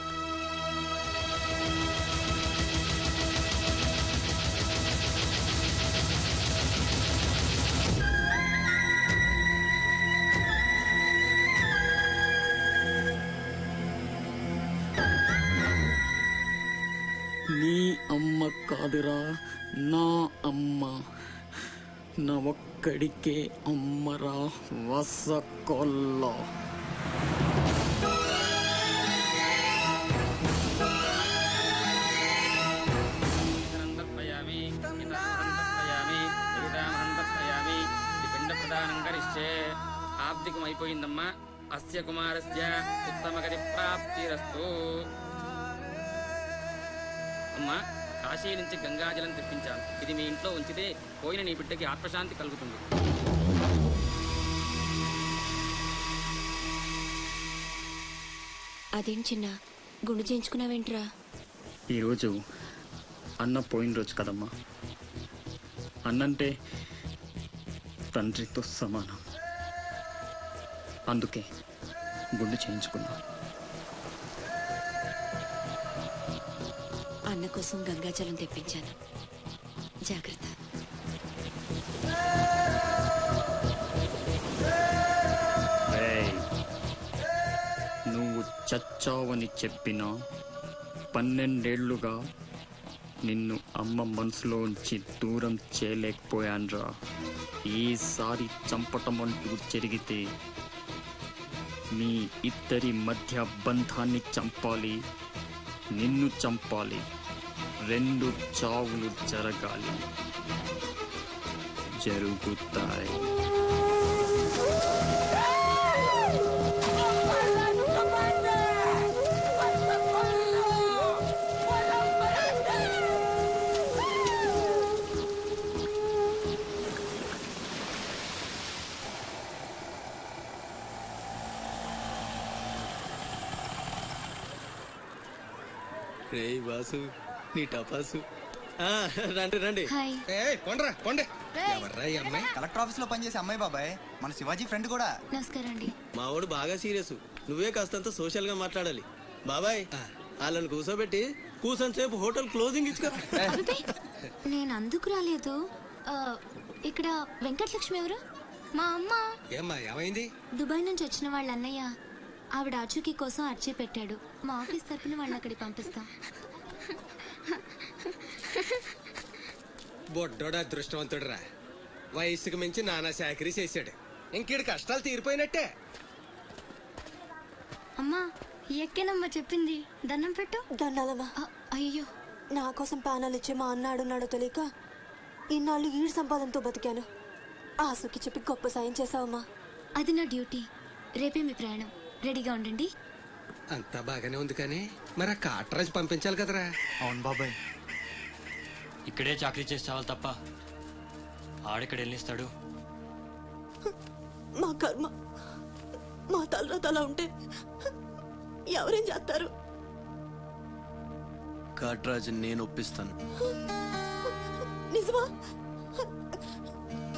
నీ అమ్మ కాదురా, నా అమ్మ. నా ఒక్కడికే అమ్మరా వసకొల్ల. ఆబ్దికం అయిపోయిందమ్మా. అస్య కుమారస్య ఉత్తమగతి ప్రాప్తిరస్తు. అమ్మా, కాశీ నుంచి గంగాజలం తెప్పించాను. ఇది మీ ఇంట్లో ఉంచితే పోయిన నీ బిడ్డకి ఆత్మశాంతి కలుగుతుంది. అదేం చిన్న గుండు చేయించుకున్నావేంట్రా? ఈరోజు అన్న పోయిన రోజు కదమ్మా. అన్నంటే తండ్రితో సమానం. అందుకే గుండు చేయించుకున్నా. అన్న కోసం గంగాజలం తెప్పించాను, జాగ్రత్త. నువ్వు చచ్చావని చెప్పినా 12 ఏళ్లుగా నిన్ను అమ్మ మనసులోంచి దూరం చేయలేకపోయాన్రా. ఈసారి చంపటం అంటూ జరిగితే మీ ఇద్దరి మధ్య బంధాన్ని చంపాలి, నిన్ను చంపాలి. 2 చావులు జరగాలి, జరుగుతాయి. రే బాసు, నీ టపాసు. రండి రండి. కొండ్రా కొండే. ఎవర్రా ఈ అమ్మాయి? కలెక్టర్ ఆఫీస్ లో పనిచేసే అమ్మాయి బాబాయ్, మన శివాజీ ఫ్రెండ్ కూడా. నమస్కారం అండి. మావాడు బాగా సీరియస్, నువ్వే కాస్తంత సోషల్ గా మాట్లాడాలి. బాబాయ్ వాళ్ళని కూర్చోబెట్టి కూర్చొని సేపు హోటల్ క్లోజింగ్ ఇచ్చుకో. నేను అందుకు రాలేదు. ఇక్కడ వెంకటలక్ష్మి ఎవరు? మా అమ్మ. ఏమ్మా ఏమైంది? దుబాయ్ నుంచి వచ్చిన వాళ్ళ అన్నయ్య ఆవిడ ఆచూకీ కోసం అర్జీ పెట్టాడు. మా ఆఫీస్ తరపున వాళ్ళని అక్కడికి పంపిస్తాం. బొడ్డోడు అదృష్టవంతుడురా, వయసుకు మించి నానా చాకరీ చేశాడు. ఇంకీడి కష్టాలు తీరిపోయినట్టే. అమ్మా ఎక్కేనమ్మా చెప్పింది, దండం పెట్టు. దండాలమ్మా. అయ్యో, నా కోసం ప్రాణాలు ఇచ్చే మా అన్న ఆడున్నాడో తెలియక ఇన్నాళ్ళు ఈడు సంపాదనతో బతికాను. ఆసుకి చెప్పి గొప్ప సాయం చేసావమ్మా. అది నా డ్యూటీ. రేపే మీ ప్రయాణం, రెడీగా ఉండండి. అంతా బాగానే ఉంది కానీ మరి ఆ కాటరాజు పంపించాలి కదరా. అవును బాబాయ్, ఇక్కడే చాకరీ చేసి చావాలి తప్ప ఆడెక్కడ వెళ్ళిస్తాడు. మా కర్మ, మా తలరాత అలా ఉంటే ఎవరేం చేస్తారు? కాట్రాజు నేను ఒప్పిస్తాను. నిజమా?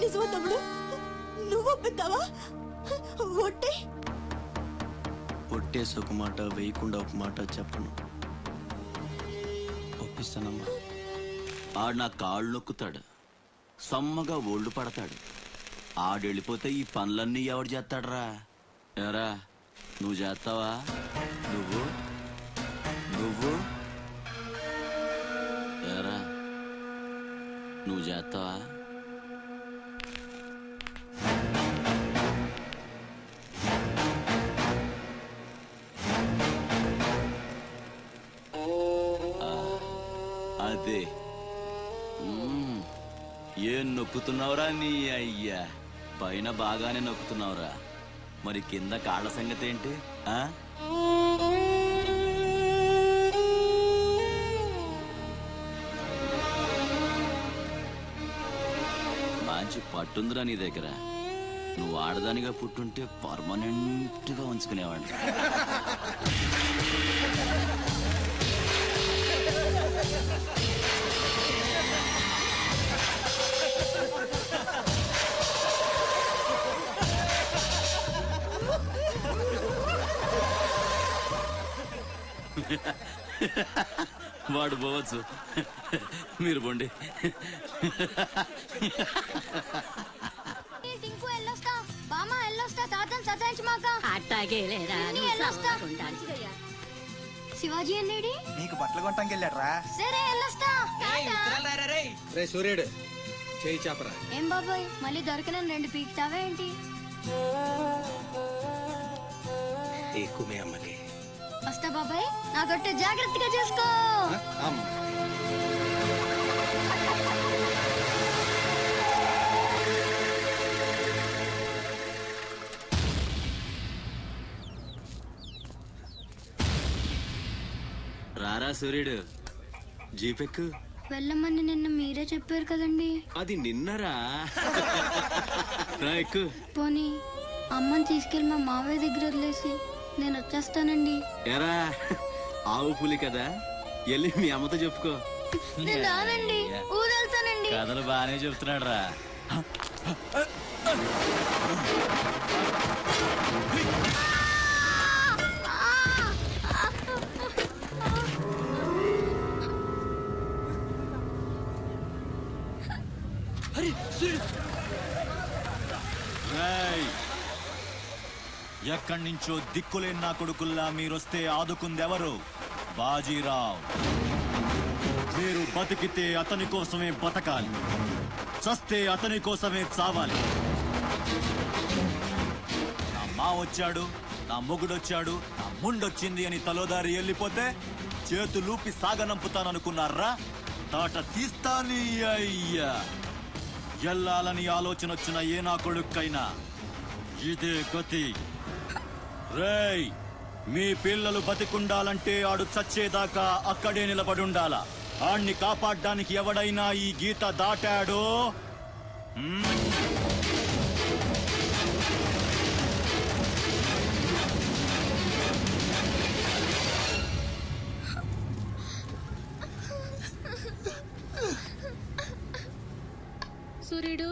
నిజమా తమ్ముడు? నువ్వు ఒప్పిద్దావా? ఒట్టే ఒట్టేసి ఒక మాట, వేయకుండా ఒక మాట చెప్పను. చూపిస్తానమ్మా. ఆడు నా కాళ్ళు నొక్కుతాడు, సమ్మగా ఒళ్ళు పడతాడు. ఆడెళ్ళిపోతే ఈ పనులన్నీ ఎవడు చేస్తాడరా? ఎరా నువ్వు చేస్తావా? నువ్వు నువ్వు ఎరా నువ్వు చేస్తావా? అదే ఏం నొక్కుతున్నావురా నీ అయ్యా? పైన బాగానే నొక్కుతున్నావురా, మరి కింద కాళ్ళ సంగతి ఏంటి? మంచి పట్టుందిరా నీ దగ్గర. నువ్వు ఆడదానిగా పుట్టుంటే పర్మనెంట్ గా ఉంచుకునేవాడిని. వాడు పోవచ్చు, మీరు పోండి. శివాజీ అన్నేడి నీకు బట్టలు కొట్టంకి వెళ్ళాడ్రా. సరే వెళ్ళొస్తా. రే సూర్యుడు చేయి చాపరా. ఏం బాబాయ్ మళ్ళీ దొరకనని 2 పీకుతావా ఏంటి? ఎక్కువే అమ్మకి. వస్తా బాబాయ్, నా గొట్టె జాగ్రత్తగా చూసుకో. రారా సూర్యుడు, జీపెక్కు. వెళ్ళమని నిన్న మీరే చెప్పారు కదండి. అది నిన్నరా. ఎక్కు. పోనీ అమ్మని తీసుకెళ్ళి మా మావయ్య దగ్గర వదిలేసి నేను వచ్చేస్తానండి. ఎరా ఆవు పులి కదా, వెళ్ళి మీ అమ్మతో చెప్పుకో. నేను రానండి, ఊరెళ్తానండి. కథలు బాగానే చెప్తున్నాడు రా. ఎక్కడి నుంచో దిక్కులేని నా కొడుకుల్లా మీరొస్తే ఆదుకుందెవరు? బాజీరావ్. మీరు బతికితే అతని కోసమే బతకాలి, చస్తే అతని కోసమే చావాలి. నా మా వచ్చాడు, నా మొగుడొచ్చాడు, నా ముండొచ్చింది అని తలోదారి వెళ్ళిపోతే చేతులూపి సాగనంపుతాననుకున్నారా? తాట తీస్తాని అయ్యా. ఎల్లాలని ఆలోచన వచ్చిన ఏ నా కొడుక్కైనా ఇదే గతి. రేయ్, మీ పిల్లలు బతికుండాలంటే ఆడు చచ్చేదాకా అక్కడే నిలబడుండాలా. ఆణ్ణి కాపాడ్డానికి ఎవడైనా ఈ గీత దాటాడో సూర్యుడు,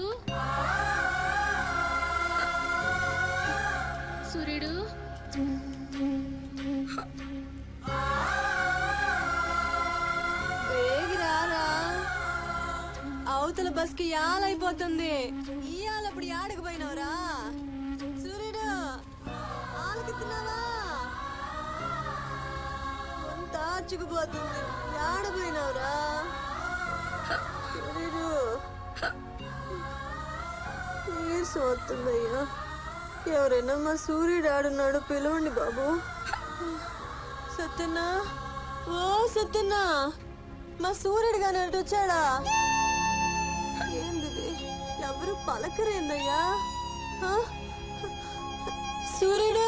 సూర్యుడు, వేగిరారా, అవతల బస్కి యాలైపోతుంది. ఇయాలప్పుడు ఆడకపోయినవరా సూర్యుడు? ఆలకిస్తున్నావా? అంతా చిక్కుపోతుంది. ఆడపోయినవరా సూర్యుడు? నీరసం వస్తుందయ్యా. ఎవరైనా మా సూర్యుడు ఆడున్నాడు పిలవండి బాబు. సత్యన్నా, ఓ సత్యన్నా, మా సూర్యుడు గాని అటు వచ్చాడా? ఏంది ఎవరు పలకరేందయ్యా? సూర్యుడు,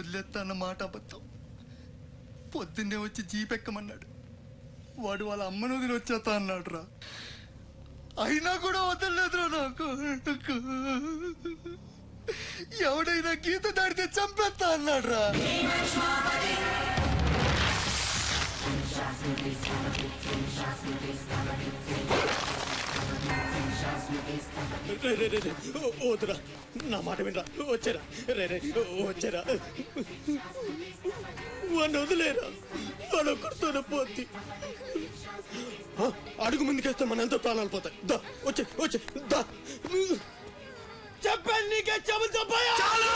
వదిలేస్తా అన్న మాట అబద్ధం. పొద్దున్నే వచ్చి జీపెక్కమన్నాడు. వాడు వాళ్ళ అమ్మను వదిలి వచ్చేస్తా అన్నాడు రా. అయినా కూడా వదలలేదురా నాకు. ఎవడైనా గీత దాడితే చంపేస్తా అన్నాడు రా. వద్దురా, నా మాట వినరా. వచ్చారా వచ్చారా, వాడిని వదిలేరా. వాడు ఒక్కడితోనే పోద్ది. అడుగు ముందుకేస్తే మన ఎంత ప్రాణాలు పోతాయి. దా వచ్చే వచ్చే దా. చెప్పాను నీకే, చెవులు చెప్పాయా. చాలు.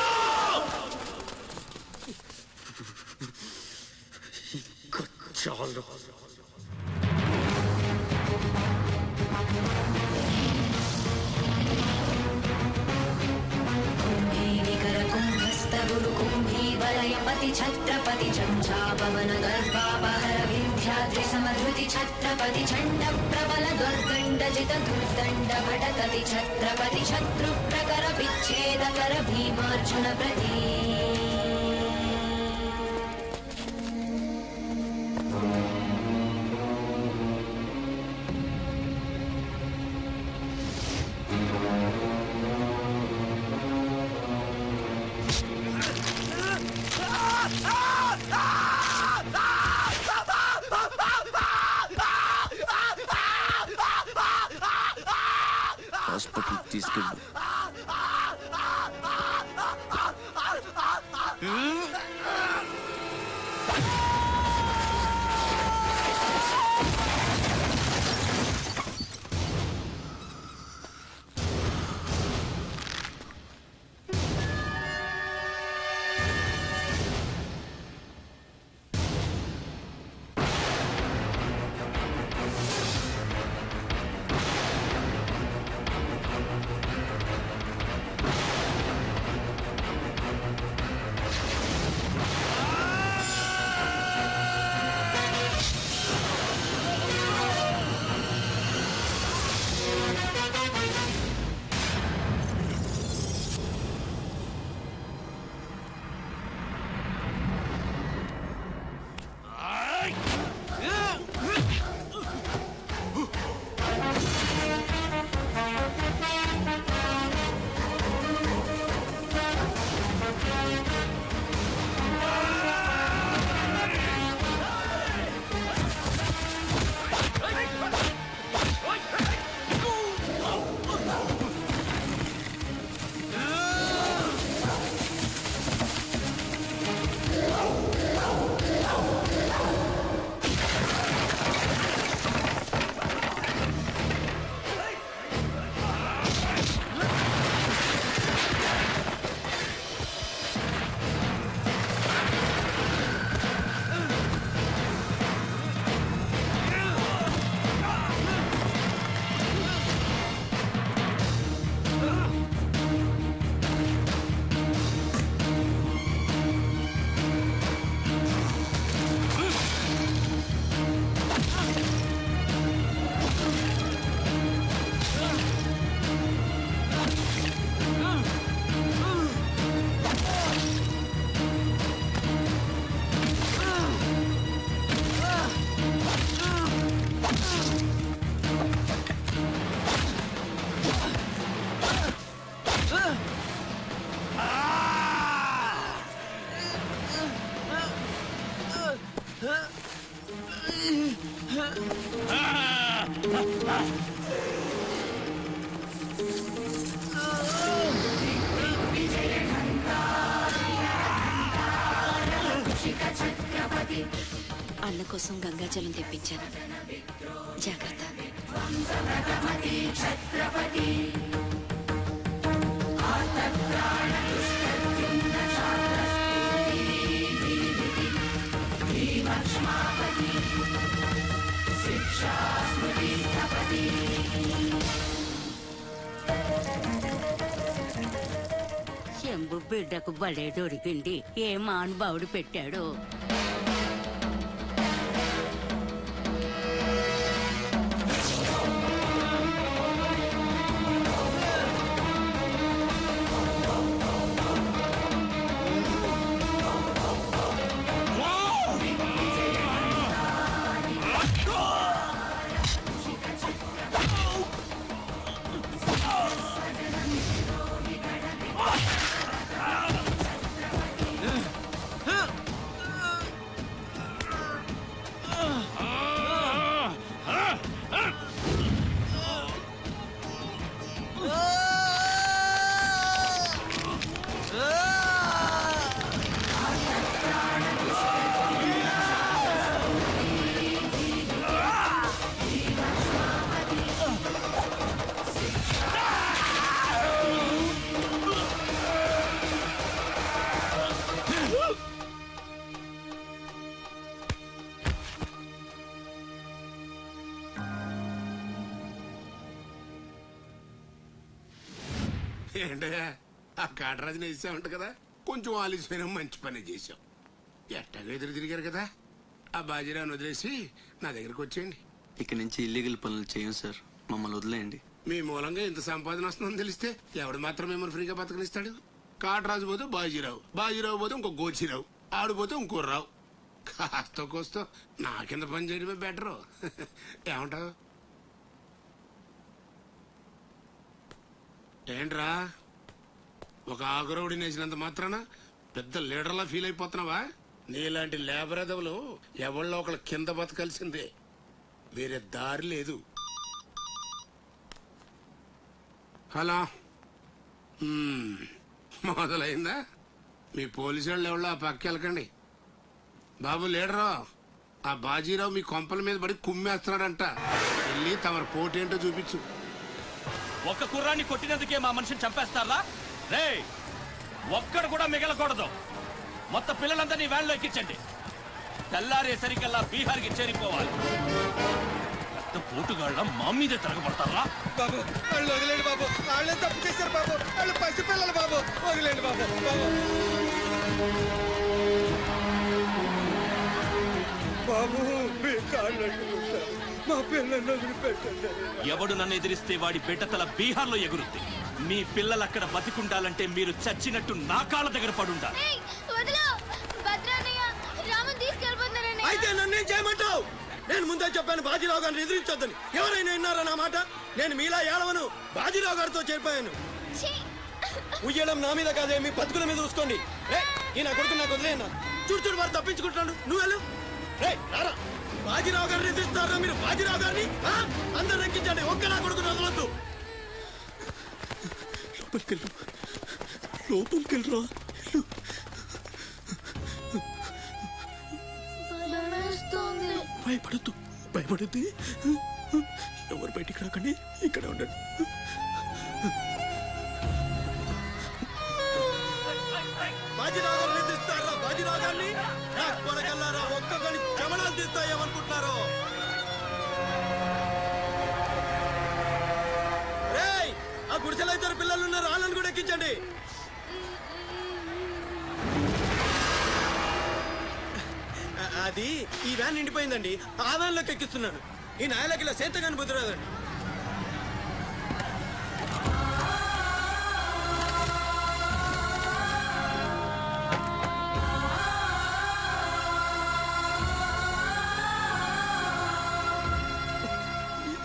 కుంభీవలయపతి ఛత్రపతి చంచాపవన గర్భాపహర వింధ్యాద్రి సమధృతి ఛత్రపతి చండ ప్రబల దుర్దండజిత దుర్దండ భటకతి ఛత్రపతి శత్రు ప్రకర విచ్ఛేదకర భీమార్జున ప్రతి. హాస్పిటల్ తీసుకెళ్ళు. అన్న కోసం గంగాజలం తెప్పించాను. జాగ్రత్త. శంభు బిడ్డకు బడే దొరికింది. ఏ మానుభావుడు పెట్టాడు. ఏంటయ్యా ఆ కాటరాజుని వేసామంట కదా, కొంచెం ఆలస్యమైన మంచి పని చేశాం. ఎట్టాగా ఎదురు తిరిగారు కదా, ఆ బాజీరావుని వదిలేసి నా దగ్గరికి వచ్చేయండి. ఇక నుంచి ఇల్లీగల్ పనులు చేయం సార్, మమ్మల్ని వదిలేయండి. మీ మూలంగా ఇంత సంపాదన వస్తుందని తెలిస్తే ఎవడు మాత్రం మిమ్మల్ని ఫ్రీగా బతకనిస్తాడు? కాటరాజు పోతే బాజీరావు, బాజీరావు పోతే ఇంకో గోచిరావు, ఆడిపోతే ఇంకో రావు. కాస్త కోస్తో నా కింద పని చేయడమే బెటరు. ఏమంటావు? ఏంట్రా ఒక ఆగురవుడిని వేసినంత మాత్రాన పెద్ద లీడర్లా ఫీల్ అయిపోతున్నావా? నీలాంటి లేబర్ ఎదవులు ఎవళ్ళో ఒకళ్ళ కింద బతకాల్సిందే, వేరే దారి లేదు. హలో, మొదలైందా? మీ పోలీసు వాళ్ళు ఎవరో ఆ పక్క వెళ్ళకండి. బాబు లీడరు, ఆ బాజీరావు మీ కొంపల మీద పడి కుమ్మేస్తున్నాడంట. వెళ్ళి తమరి పోటేంటో చూపించు. ఒక్క కుర్రాన్ని కొట్టినందుకే మా మనిషిని చంపేస్తారా? రే, ఒక్కడు కూడా మిగలకూడదు. మొత్తం పిల్లలందరినీ వ్యాన్లో ఎక్కించండి. తెల్లారేసరికల్లా బీహార్కి చేరిపోవాలి. పెద్ద పోటుగాళ్ళ మా మీదే తిరగబడతారా? బాబు వాళ్ళు వదిలేండి బాబు, వాళ్ళే తప్పు చేశారు బాబు, వాళ్ళు పసిపిల్లలు బాబు, వదిలేండి బాబు. బాబు మీ కాళ్ళు మా పిల్లల్ని వదిలిపెట్టండి. ఎవడు నన్ను ఎదిరిస్తే వాడి బిడ్డతల బీహార్లో ఎగురుద్ది. మీ పిల్లలు అక్కడ బతికుండాలంటే మీరు చచ్చినట్టు నా కాళ్ళ దగ్గర పడుండాలి. అయితే నన్నేం చేయమంటావు? నేను ముందే చెప్పాను బాజీరావు గారిని ఎదిరించొద్దని. ఎవరైనా విన్నారా నా మాట? నేను మీలా ఏడవను, బాజీరావు గారితో చేరిపోయాను. ఉయ్యడం నా మీద కాదే, మీ బతుకుల మీద చూసుకోండి. ఈ నా కొడుకు నాకు వదిలేనా? చూడు చూడు వారు తప్పించుకుంటున్నాడు, నువ్వు వెళ్ళు. రారా, బాజీరావు గారిని ఎదిరిస్తారా మీరు? బాజీరావు గారిని అందరు ఎక్కించండి, ఒక్క నా కొడుకు వదలొద్దు. లోపలికెళ్ళరా. భయపడద్దు, భయపడద్దు. ఎవరు బయటికి రాకండి, ఇక్కడ ఉండండి. బాజీరావు గారిని ఎదిరిస్తారా? బాజీరావు గారిని నా కొడకల్లారా, ఒక్కొక్కని చమడాలు తీస్తాయేమనుకుంటున్నారు? రేయ్, ఆ గుడిసెలో ఇద్దరు పిల్లలు ఉన్నారు, వాళ్ళని కూడా ఎక్కించండి. అది ఈ వ్యాన్ నిండిపోయిందండి, ఆ వ్యాన్లోకి ఎక్కిస్తున్నాను. ఈ నాయలకి ఇలా సేతగాని బుద్ధిరాదండి.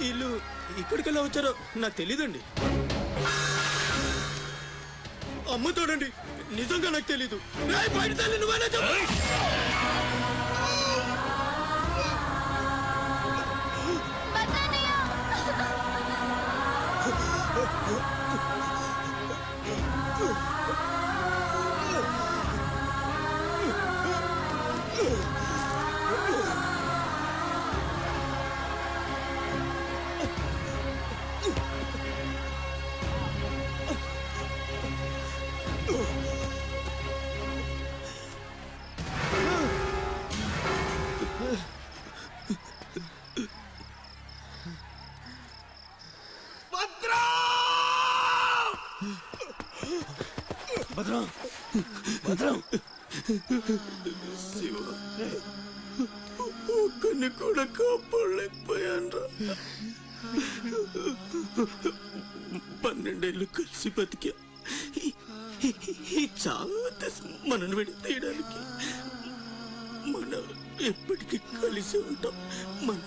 వీళ్ళు ఇక్కడికెలా వచ్చారో నాకు తెలీదండి. అమ్మ చూడండి, నిజంగా నాకు తెలీదు. బయట తల్లి నువ్వేనా చెప్పు. భద్రం, భద్రం, శివ, ఒక్కని కూడా కాపాడలేకపోయాను. 12 ఏళ్ళు కలిసి బతికా. ఈ చాలా మనను విడతీయడానికి మనం ఎప్పటికీ కలిసి ఉంటాం. మన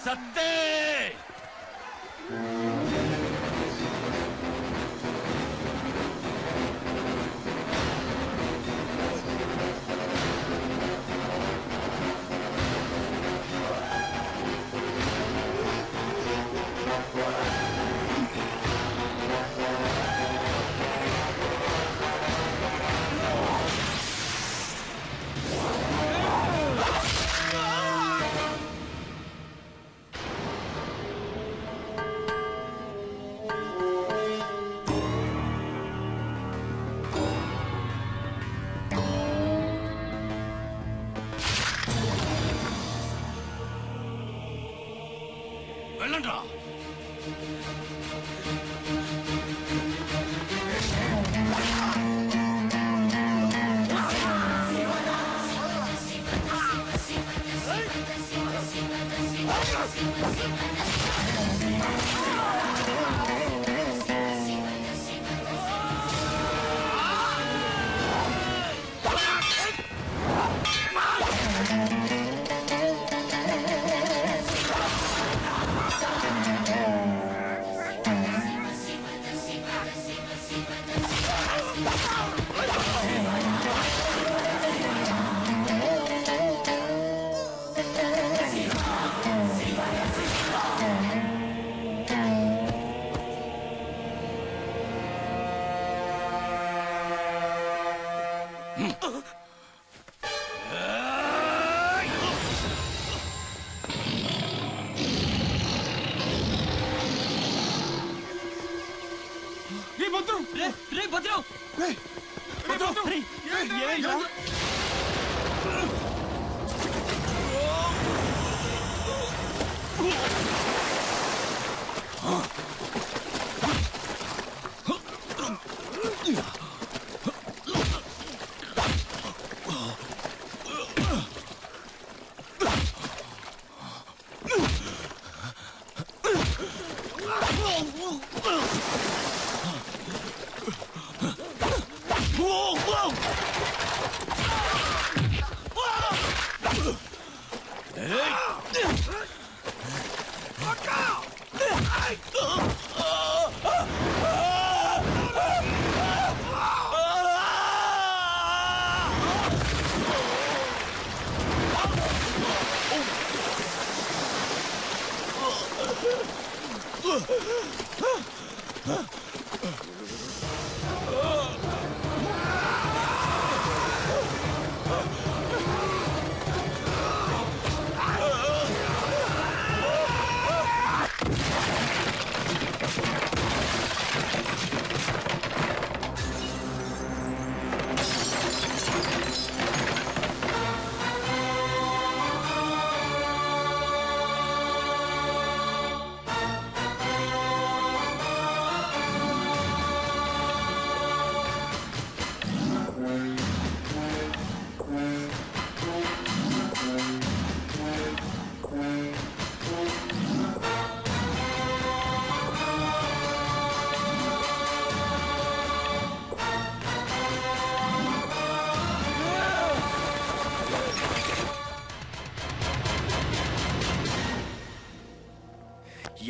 సత్తే వెళ్ళండ్రా.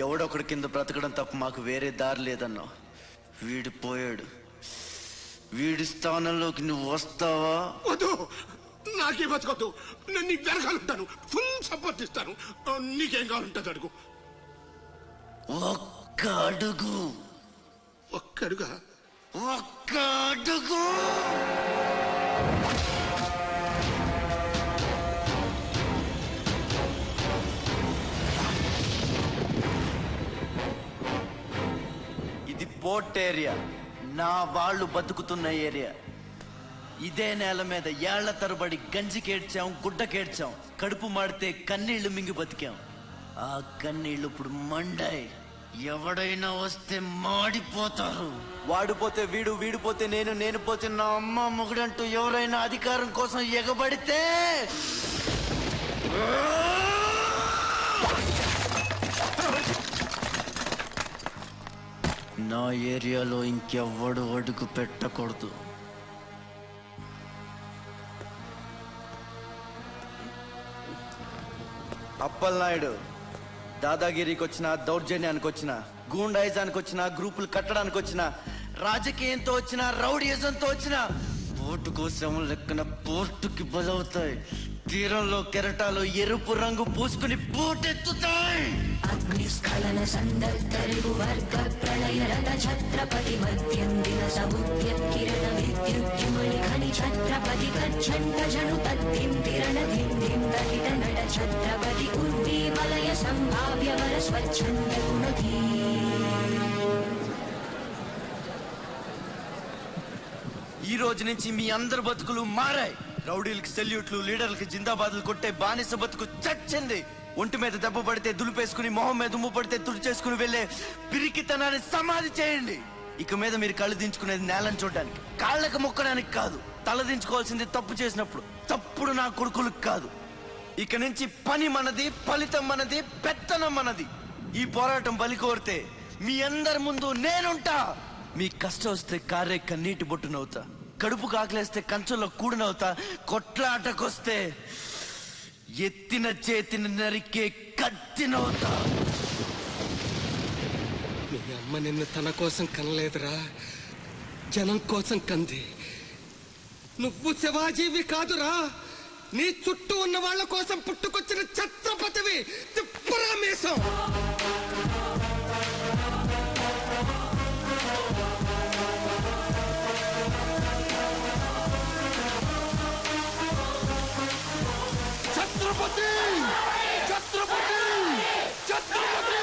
ఎవడొకడి కింద బ్రతకడం తప్ప మాకు వేరే దారి లేదన్నా. వీడు పోయాడు. వీడి స్థానంలోకి నువ్వు వస్తావా? వద్దు, నాకే బతకొద్దు. నేను నీకు వెనకాలంటాను, ఫుల్ సపోర్ట్ ఇస్తాను. నీకేం కావాలంటుంది అడుగు. ఒక్క అడుగు. ఒక్క అడుగా? ఒక్క అడుగు. ఇది పోర్ట్ ఏరియా, నా వాళ్ళు బతుకుతున్న ఏరియా. ఇదే నేల మీద ఏళ్ల తరబడి గంజికేడ్చాం, గుడ్డకేడ్చాం, కడుపు మాడితే కన్నీళ్లు మింగి బతికాం. ఆ కన్నీళ్లు ఇప్పుడు మండాయి. ఎవడైనా వస్తే మాడిపోతారు. వాడిపోతే వీడు, వీడిపోతే నేను, నేను పోతే నా అమ్మ మొగుడంటూ ఎవరైనా అధికారం కోసం ఎగబడితే నా ఏరియాలో ఇంకెవ్వడు అడుగు పెట్టకూడదు. అప్పలనాయుడు దాదాగిరికి వచ్చిన, దౌర్జన్యానికి వచ్చిన, గూండాయిజానికి వచ్చిన, గ్రూపులు కట్టడానికి వచ్చిన, రాజకీయంతో వచ్చిన, రౌడీయిజంతో వచ్చిన, పోటు కోసం లెక్కన పోర్టుకి బలవుతాయి. తీరంలో కెరటాలు ఎరుపు రంగు పూసుకుని పోటెత్తుతాయి. అగ్నిస్ఖలన సందర్తరిగు వర్గ ప్రళయ రథ ఛత్రపతి మధ్యందిన సముద్య కిరణ విద్యుద్యుమణి ఖని ఛత్రపతి కచ్చండ జను తద్దింతిరణ దిందింద హిత నట ఛత్రపతి ఉర్వీ వలయ సంభావ్య వర స్వచ్ఛంద గుణధీ. ఈ రోజు నుంచి మీ అందరి బతుకులు మారాయి. రౌడీలకి సెల్యూట్లు, లీడర్లకి జిందాబాద్లు కొట్టే బానిస బతుకు చచ్చింది. ఒంటి మీద దెబ్బ పడితే దులిపేసుకుని మొహం మీద దుమ్ము పడితే తుడిచేసుకుని వెళ్ళే పిరికితనాన్ని సమాధి చేయండి. ఇక మీద మీరు కళ్ళు దించుకునేది నేలను చూడడానికి, కాళ్ళకు మొక్కడానికి కాదు. తల దించుకోవాల్సింది తప్పు చేసినప్పుడు, తప్పుడు నా కొడుకులకు కాదు. ఇక నుంచి పని మనది, ఫలితం మనది, పెత్తనం మనది. ఈ పోరాటం బలి కోరితే మీ అందరి ముందు నేనుంటా. మీ కష్టం వస్తే కారే కన్నీటి బొట్టునవుతా, కడుపు కాకలేస్తే కంచుల్లో కూడినవుతా, కొట్లాటకొస్తే ఎత్తిన చేతిని నరికే కత్తినవుతా. మీ అమ్మ నిన్ను తన కోసం కనలేదురా, జనం కోసం కంది. నువ్వు శివాజీవి కాదురా, నీ చుట్టూ ఉన్న వాళ్ళ కోసం పుట్టుకొచ్చిన ఛత్రపతివి. తిప్పరామేశం. ఛత్రపతి ఛత్రపతి ఛత్రపతి.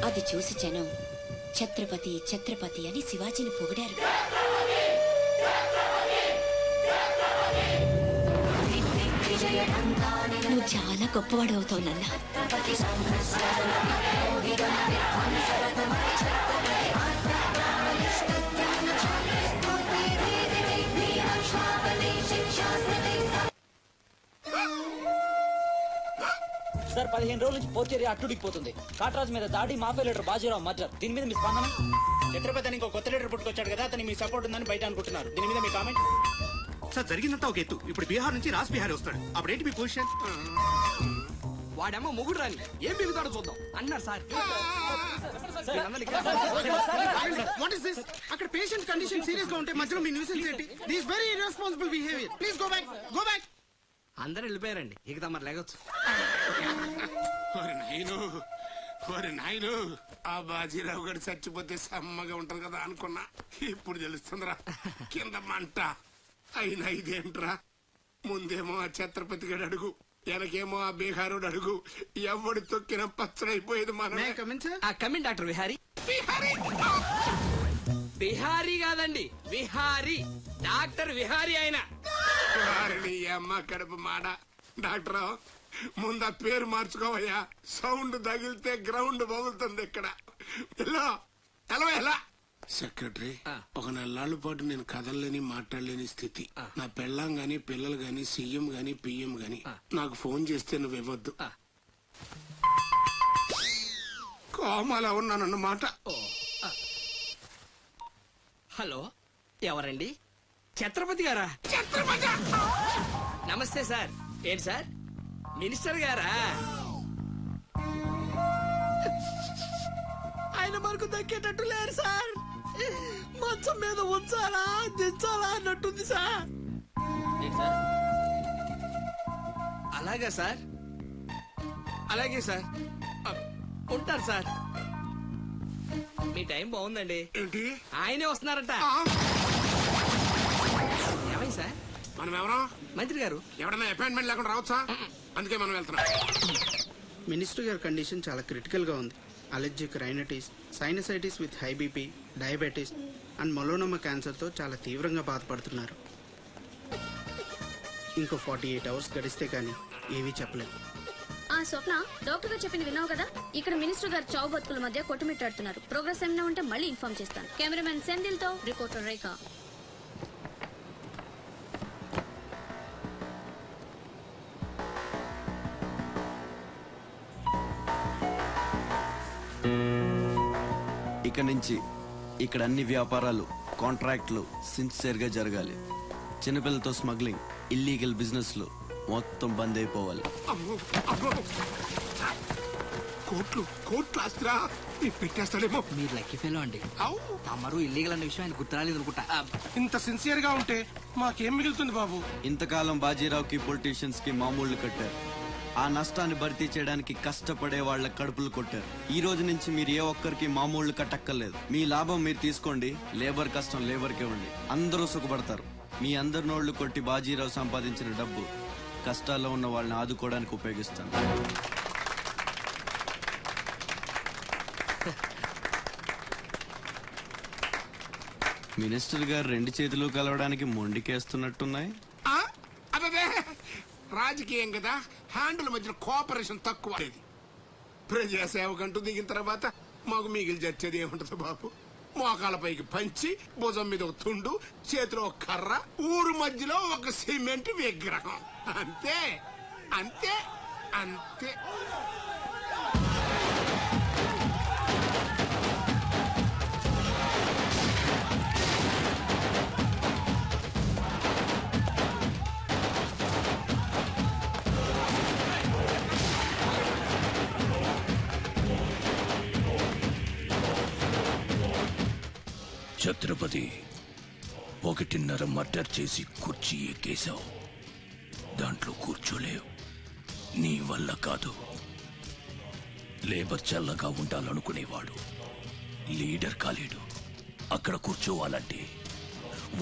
అది చూసి జనం ఛత్రపతి ఛత్రపతి అని శివాజీని పొగిడారు. నువ్వు చాలా గొప్పవాడు అవుతావు నాన్న. సార్ 15 రోజుల నుంచి పోర్చేరి అట్టుడికిపోతుంది. కాట్రాజ్ మీద దాడి, మాఫియా లీడర్ బాజీరావు మర్డర్. దీని మీద మీ స్పందన? ఛత్రపతి అని ఇంకో కొత్త లీడర్ పుట్టుకొచ్చాడు కదా, అతని మీ సపోర్ట్ ఉందని బయట అనుకుంటున్నారు. దీని మీద మీ కామెంట్? సార్ జరిగిందంతా ఒక ఎత్తు. ఇప్పుడు బీహార్ నుంచి రాజ్ బిహారీ వస్తాడు. అప్పుడేంటి మీ పొజిషన్? వాడేమో మొగుడు రాని ఏం బిగుతాడో చూద్దాం అన్నారు సార్. What is this? అక్కడ పేషెంట్ కండిషన్ సీరియస్ గా ఉంటే మధ్యలో మీ న్యూసెన్స్ ఏంటి? This very irresponsible behaviour. Please go back, go back. అందరూ వెళ్ళిపోయారండి, ఇక తమరు లేగొచ్చు. నాయను ఆ బాజీరావు గారు చచ్చిపోతే సమ్మగా ఉంటది కదా అనుకున్నా. ఇప్పుడు తెలుస్తుందిరా కింద మంట. అయినా ఇదేంట్రా, ముందేమో ఆ ఛత్రపతి గడు అడుగు, వెనకేమో ఆ బీహారుడు అడుగు. ఎవడు తొక్కిన పచ్చడైపోయేది మనం. Coming doctor Vihari. బిహారీ కాదండి, విహారీ. డాక్టర్ విహారీ ఆయన. వారిని అమ్మ కడుపు మాడ. డాక్టర్ ముందు ఆ పేరు మార్చుకోవయ్యా. సౌండ్ తగిలితే గ్రౌండ్ పగులుతుంది ఇక్కడ. ఎలా సెక్రటరీ, ఒక 4 నాళ్ళ పాటు నేను కదలలేని మాట్లాడలేని స్థితి. నా పెళ్ళాం గాని పిల్లలు గాని సీఎం గాని పిఎం గాని నాకు ఫోన్ చేస్తే నువ్వు ఇవ్వద్దు. కోమాలో ఉన్నానన్నమాట. హలో, ఎవరండి? ఛత్రపతి గారా? నమస్తే సార్. ఏంటి సార్, మినిస్టర్ గారా? ఆయన మనకు దక్కేటట్టు లేరు సార్. మంచం మీద ఉంచాలా దించాలా అన్నట్టుంది సార్. అలాగా సార్, అలాగే సార్, ఉంటారు సార్. మీ టైం బాగుందండి. ఏంటి? ఆయనే వస్తున్నారట. ఏమైంది సార్? మనం ఎవరో మంత్రి గారు. ఎవడన్నా అపాయింట్మెంట్ లేకుండా రావచ్చా? అందుకే మనం వెళ్తున్నాం. మినిస్టర్ గారి కండిషన్ చాలా క్రిటికల్ గా ఉంది. Allergic rhinitis, sinusitis with high BP, diabetes and melanoma cancer తో చాలా తీవ్రంగా బాధపడుతున్నారు. ఇంకో 48 అవర్స్ గడిస్తే కానీ ఏమీ చెప్పలేదు. స్వప్న, డాక్టర్ గారు చెప్పింది విన్నావు కదా? ఇక్కడ మినిస్టర్ గారు చావు బతుకుల మధ్య కొట్టుమిట్టాడుతున్నారు. ప్రోగ్రెస్ ఏమైనా ఉంటే మళ్ళీ ఇన్ఫార్మ్ చేస్తాను. కెమెరామెన్ సెందిల్ తో రిపోర్టర్ రేఖ. ఇక నుంచి ఇక్కడ అన్ని వ్యాపారాలు, కాంట్రాక్ట్లు సిన్సియర్ గా జరగాలి. చిన్నపిల్లలతో స్మగ్లింగ్, ఇల్లీగల్ బిజినెస్లు మొత్తం బంద్ అయిపోవాలి. కోట్లు ఆస్తిరా పెట్టేస్తాడేమో. మీరు లక్కీ ఫెలో అండి. తమరు ఇల్లీగల్ అన్న విషయం ఆయన గుర్తురాలేదు అనుకుంటా. ఇంత సిన్సియర్ గా ఉంటే మాకేం మిగులుతుంది బాబు? ఇంతకాలం బాజీరావుకి పొలిటీషియన్స్ కి మామూళ్లు కట్టారు. ఆ నష్టాన్ని భర్తీ చేయడానికి కష్టపడే వాళ్ళ కడుపులు కొట్టారు. ఈ రోజు నుంచి మీరు ఏ ఒక్కరికి మామూళ్ళు కట్టక్కర్లేదు. మీ లాభం మీరు తీసుకోండి, లేబర్ కష్టం లేబర్కి ఇవ్వండి. అందరూ సుఖపడతారు. మీ అందరి నోళ్లు కొట్టి బాజీరావు సంపాదించిన డబ్బు కష్టాల్లో ఉన్న వాళ్ళని ఆదుకోవడానికి ఉపయోగిస్తాను. మినిస్టర్ గారు 2 చేతులు కలవడానికి మొండికేస్తున్నట్టున్నాయి. అదే రాజకీయం కదా, హ్యాండిల్ మధ్య కోఆపరేషన్ తక్కువ. ప్రజాసేవకంటూ దిగిన తర్వాత మాకు మిగిలి చచ్చేది ఏముంటది బాబు? మోకాల పైకి పంచి, భుజం మీద ఒక తుండు, చేతిలో ఒక కర్ర, ఊరు మధ్యలో ఒక సిమెంట్ విగ్రహం. అంతే అంతే అంతే. ఛత్రపతి, 1.5 మర్డర్ చేసి కుర్చీ ఎక్కేశావు. దాంట్లో కూర్చోలేవు. నీ వల్ల కాదు. లేబర్ చల్లగా ఉండాలనుకునేవాడు లీడర్ కాలేడు. అక్కడ కూర్చోవాలంటే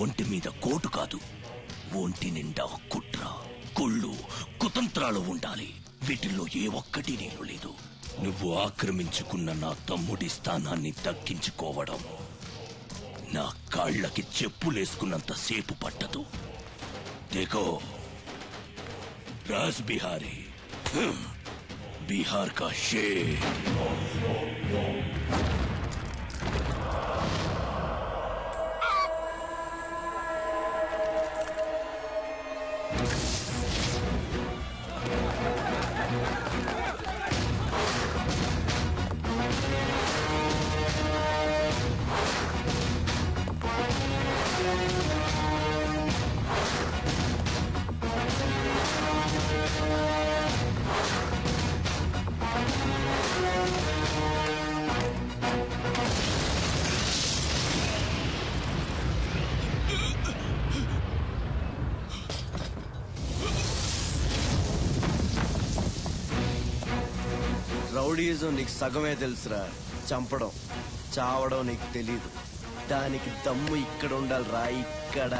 ఒంటి మీద కోటు కాదు, ఒంటి నిండా కుట్ర, కుళ్ళు, కుతంత్రాలు ఉండాలి. వీటిల్లో ఏ ఒక్కటి నేను లేదు. నువ్వు ఆక్రమించుకున్న నా తమ్ముడి స్థానాన్ని దక్కించుకోవడం నా కాళ్ళకి చెప్పులేసుకున్నంత సేపు పట్టదు. देखो राज बिहारी, बिहार का शेर. రౌడీజం నీకు సగమే తెలుసురా. చంపడం, చావడం నీకు తెలీదు. దానికి దమ్ము ఇక్కడ ఉండాలిరా, ఇక్కడ.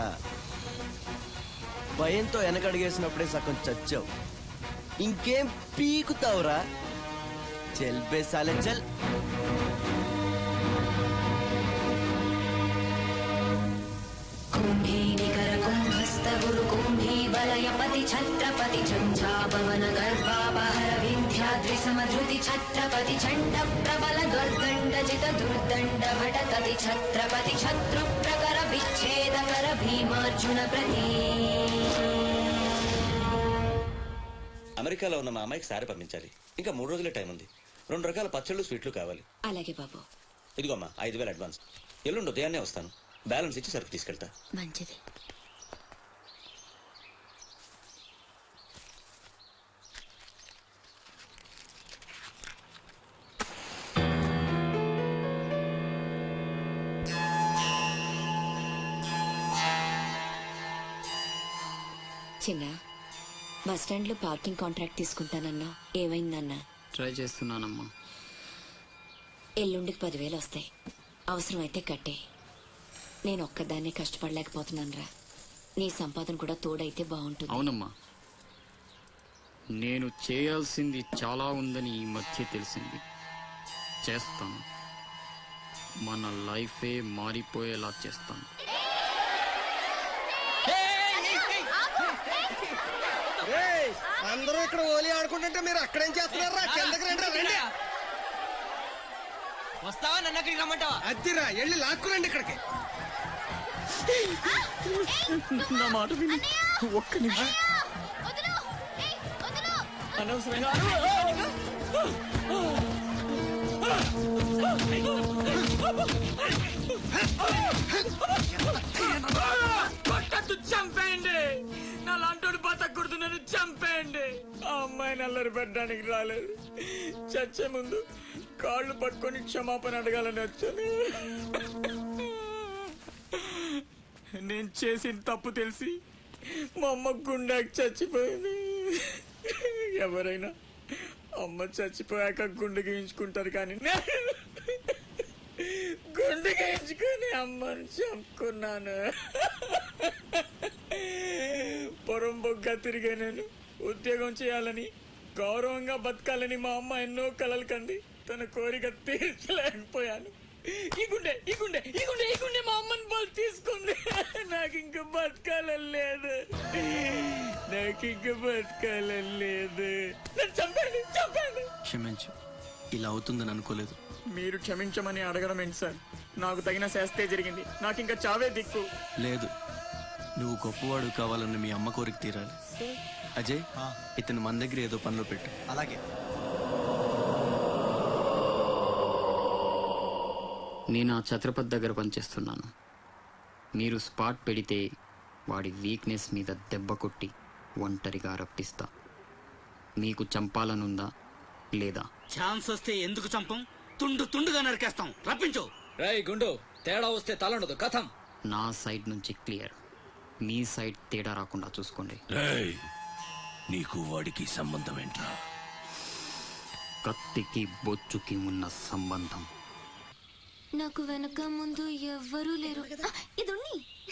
భయంతో వెనకడిగేసినప్పుడే సగం చచ్చావు. ఇంకేం పీకుతావురా? చల్ బే సాలే చల్. वलयपति छत्रपति झंझापवन गर्भापहर विंध्याद्रि समधृति छत्रपति चंड प्रबल दुर्दंडजित दुर्दंड भटकति छत्रपति शत्रु प्रकर विच्छेदकर भीमार्जुन प्रति. అమెరికాలో ఉన్న మా అమ్మాయికి సారి పంపించాలి. ఇంకా 3 రోజులే టైం ఉంది. 2 రకాల పచ్చళ్ళు, స్వీట్లు కావాలి. అలాగే బాబు. ఇదిగోమ్మా 5,000 అడ్వాన్స్. ఎల్లుండి ఉదయాన్నే వస్తాను. బ్యాలెన్స్ ఇచ్చి సరుకు తీసుకెళ్తా. మంచిది. చిన్న, బస్ స్టాండ్ లో పార్కింగ్ కాంట్రాక్ట్ తీసుకుంటానన్నా, ఏమైందన్నా? ట్రై చేస్తున్నానమ్మా. ఎల్లుండికి 10,000 వస్తాయి. అవసరమైతే కట్టే. నేను ఒక్కదాన్నే కష్టపడలేకపోతున్నానురా. నీ సంపాదన కూడా తోడైతే బాగుంటుంది. అవునమ్మా, నేను చేయాల్సింది చాలా ఉందని ఈ మధ్య తెలిసింది. చేస్తాను. మన లైఫే మారిపోయేలా చేస్తాను. అందరూ ఇక్కడ ఓలి ఆడుకుంటుంటే మీరు అక్కడేం చేస్తున్నారా? కిందకి రండి. రండి. వస్తావా? నన్ను అక్కడికి రమ్మంటావా? అద్దిరా, వెళ్ళి లాక్కురండి ఇక్కడికి. నా మాట విని ఒక్క నిమిషం. అనవసరంగా కొట్టద్దు, చంపేయండి. నా లాంటోడు బతకూడదు, నన్ను చంపేయండి. ఆ అమ్మాయిని అల్లరి పెట్టడానికి రాలేదు. చచ్చే ముందు కాళ్ళు పట్టుకొని క్షమాపణ అడగాలని వచ్చాను. నేను చేసిన తప్పు తెలిసి మా అమ్మ గుండెకి చచ్చిపోయింది. ఎవరైనా అమ్మ చచ్చిపోయాక గుండె గీయించుకుంటారు, కానీ నేను గుండె గీయించుకొని అమ్మని చంపుకున్నాను. పొరంబొగ్గా తిరిగే నేను ఉద్యోగం చేయాలని, గౌరవంగా బతకాలని మా అమ్మ ఎన్నో కలలు కంది. తన కోరిక తీర్చలేకపోయాను. ఈ గుండె మా అమ్మని బలి తీసుకుంది. నాకు ఇంకా బతకాలని లేదు. చంపండి. క్షమించు, ఇలా అవుతుందని అనుకోలేదు. మీరు క్షమించమని అడగడం ఏంటి సార్? నాకు తగిన శాస్తే జరిగింది. నాకు ఇంకా చావే దిక్కు. లేదు, నువ్వు గొప్పవాడు కావాలని మీ అమ్మ కోరిక తీరాలి. అజయ్, ఇతను మన దగ్గర ఏదో పనిలో పెట్టు. అలాగే. నేను ఆ ఛత్రపతి దగ్గర పనిచేస్తున్నాను. మీరు స్పాట్ పెడితే వాడి వీక్నెస్ మీద దెబ్బ కొట్టి ఒంటరిగా రప్పిస్తా. మీకు చంపాలనుందా లేదా? ఛాన్స్ వస్తే ఎందుకు చంపం? తుండుగా నరికేస్తాం. రప్పించు. రేయ్ గుండు, తేడా వస్తే తలండదు కథం. నా సైడ్ నుంచి క్లియర్. మీ సైడ్ తేడా రాకుండా చూసుకోండి. నీకు వాడికి సంబంధం ఏంట్రా? కత్తికి బొచ్చుకి ఉన్న సంబంధం. నాకు వెనక ముందు ఎవ్వరూ లేరు. ఇది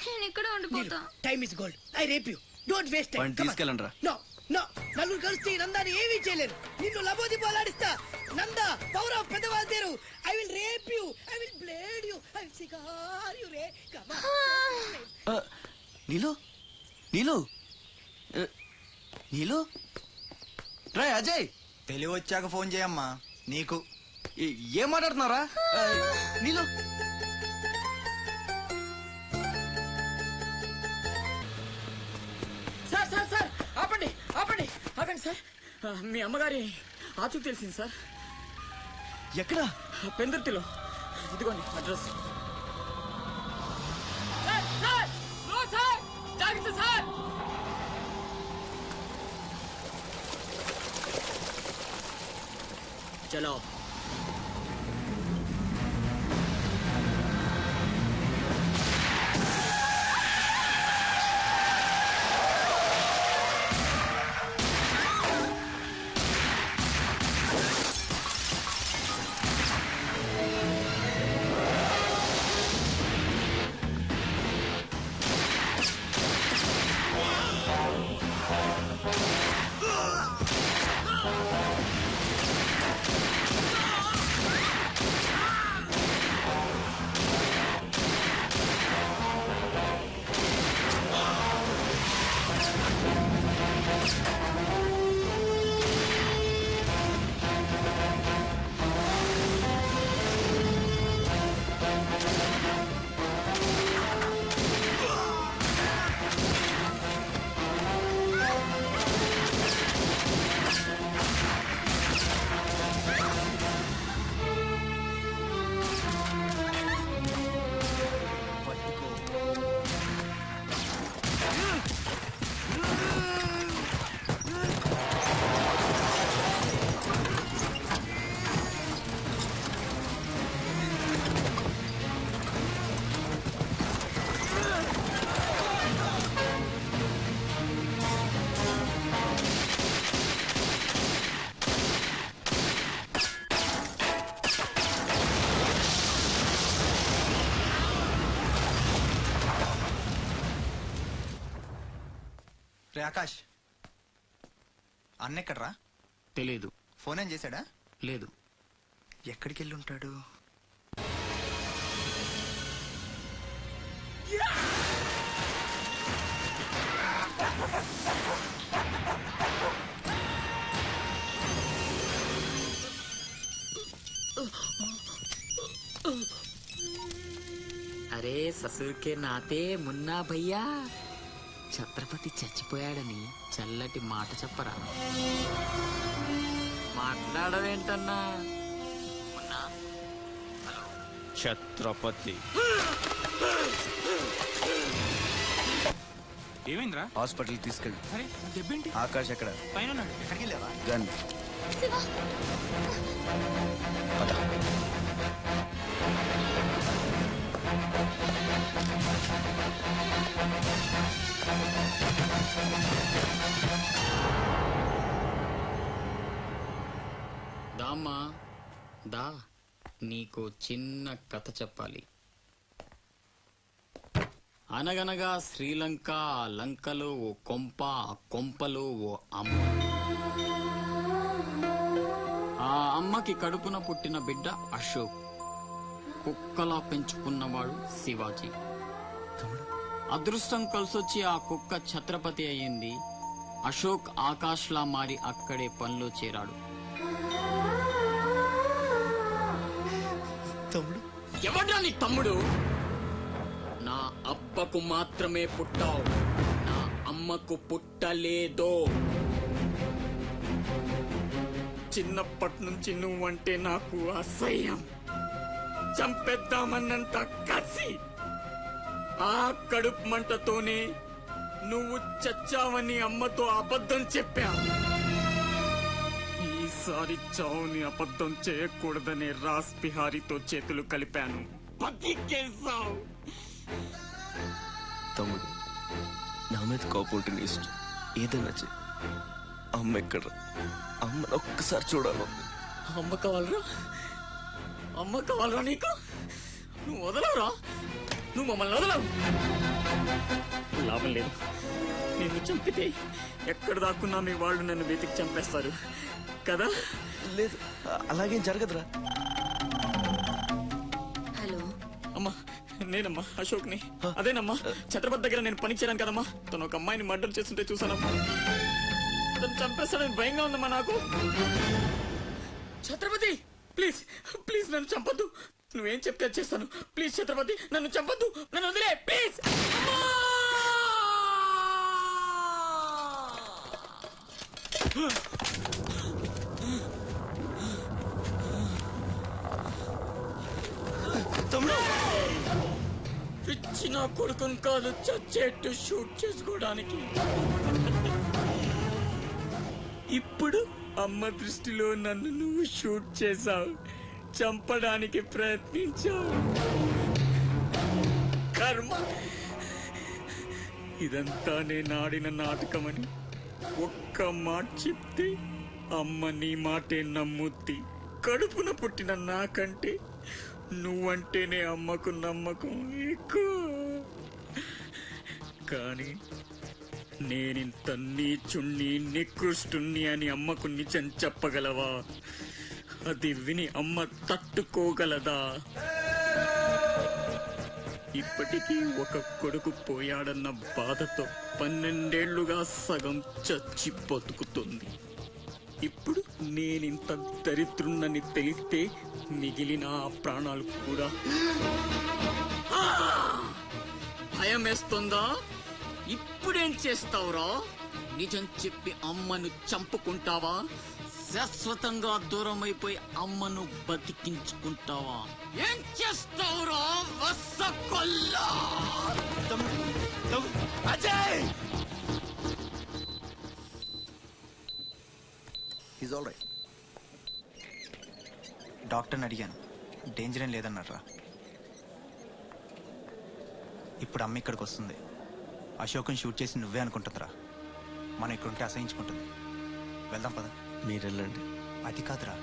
నేను ఇక్కడ ఉండిపోతా. Time is gold. I rape you. Don't waste time. తీసుకెళ్ళండి రా. నో నలుగురు కలిసి నందాని ఏమీ చేయలేరు. నిన్ను లబోది పోలాడిస్తా. నందా, పవర్ ఆఫ్ పెద్దవాళ్ళ తేరు. I will rape you. I will blade you. I will cigar you రే. Come on. నీలు రే అజయ్, తెలివి వచ్చాక ఫోన్ చేయమ్మా. నీకు ఏం మాట్లాడుతున్నారా? నీలు సార్ ఆపండి సార్. మీ అమ్మగారి ఆచూకు తెలిసింది సార్. ఎక్కడ? పెందుర్తిలో. ఇదిగోండి అడ్రస్. జాగ్రత్త సార్. చలో. రే ఆకాష్, అన్న ఎక్కడ్రా? తెలీదు. ఫోన్ ఏం చేశాడా? లేదు. ఎక్కడికి వెళ్ళి ఉంటాడు? అరే ససుర్కే నాతే మున్నా భయ్యా, ఛత్రపతి చచ్చిపోయాడని చల్లటి మాట చెప్పరా. మాట్లాడవేంటన్నా? మున్నా, హలో. ఛత్రపతి ఏమైందిరా? హాస్పిటల్ తీసుకెళ్ళి. అరే దెబ్బేంటి? ఆకాష్ ఎక్కడ? పైన ఎక్కడికి వెళ్ళావా? గన్. దామ్మా దా, నీకు చిన్న కథ చెప్పాలి. అనగనగా శ్రీలంక, ఆ లంకలో ఓ కొంప, ఆ కొంపలో ఓ అమ్మ. ఆ అమ్మకి కడుపున పుట్టిన బిడ్డ అశోక్. కుక్కలా పెంచుకున్నవాడు శివాజీ. అదృష్టం కలిసొచ్చి ఆ కుక్క ఛత్రపతి అయ్యింది. అశోక్ ఆకాష్లా మారి అక్కడే పనిలో చేరాడు. తమ్ముడు ఎవడ్రా నీ తమ్ముడు? నా అబ్బకు మాత్రమే పుట్టావు, నా అమ్మకు పుట్టలేదో. చిన్నప్పటి నుంచి నువ్వంటే నాకు అసహ్యం, చంపేద్దామన్నంత కసి. ఆ కడుపు మంటతోనే నువ్వు చచ్చావని అమ్మతో అబద్ధం చెప్పా. ఈసారి చావుని అబద్ధం చేయకూడదనే రాస్ బిహారీతో చేతులు కలిపాను. బతికేసావు. తమ్ముడు, నా మీద కోపం నీ ఇష్టం, ఏదైనా చెయ్యి. అమ్మ ఎక్కడ? అమ్మని ఒక్కసారి చూడాలంది. అమ్మ కావాలరా? అమ్మ కావాలరా నీకు? నువ్వు వదలవురా, నువ్వు మమ్మల్ని వదలవు. లాభం లేదు, నిన్ను చంపితే ఎక్కడ దాక్కున్నా మీ వాళ్ళు నన్ను వెతికి చంపేస్తారు కదా. లేదు, అలాగేం జరగదురా. హలో అమ్మా, నేనమ్మా అశోక్ని. అదేనమ్మా ఛత్రపతి దగ్గర నేను పని చేయను కదమ్మా. తను ఒక అమ్మాయిని మర్డర్ చేస్తుంటే చూసానమ్మా. తను చంపేస్తాడని భయంగా ఉందమ్మా నాకు. ఛత్రపతి ప్లీజ్ ప్లీజ్ నన్ను చంపొద్దు. నువ్వేం చెప్తే చేస్తాను. ప్లీజ్ ఛత్రపతి నన్ను చంపొద్దు, నన్ను వదిలే ప్లీజ్. పిచ్చిన కొడుకుని కాదు చచ్చేట్టు షూట్ చేసుకోవడానికి. ఇప్పుడు అమ్మ దృష్టిలో నన్ను నువ్వు షూట్ చేశావు, చంపడానికి ప్రయత్నించావు. కర్మ. ఇదంతా నేను ఆడిన నాటకమని ఒక్క మాట చెప్తే అమ్మ నీ మాటే నమ్ముద్ది. కడుపున పుట్టిన నాకంటే నువ్వంటేనే అమ్మకు నమ్మకం ఎక్కువ. కానీ నేనింత నీచుణ్ణి నికృష్టుణ్ణి అని అమ్మకు నిజం చెప్పగలవా? అది విని అమ్మ తట్టుకోగలదా? ఇప్పటికీ ఒక కొడుకు పోయాడన్న బాధతో 12 ఏళ్లుగా సగం చచ్చి బతుకుతుంది. ఇప్పుడు నేనింత దరిద్రున్నని తెలిస్తే మిగిలిన ఆ ప్రాణాలు కూడా భయం వేస్తుందా? ఇప్పుడేం చేస్తావురా? నిజం చెప్పి అమ్మను చంపుకుంటావా? శాశ్వతంగా దూరం అయిపోయి అమ్మను బతికించుకుంటావా? ఏం చేస్తావురా వసకొల్లా? అజయ్! Is all right. డాక్టర్ని అడిగాను, డేంజర్ ఏం లేదన్నారా. ఇప్పుడు అమ్మ ఇక్కడికి వస్తుంది. అశోక్ని షూట్ చేసి నువ్వే అనుకుంటుందిరా. మనం ఇక్కడుంటే అసహించుకుంటుంది. వెళ్దాం పద. మీరు వెళ్ళండి. అది కాదురా,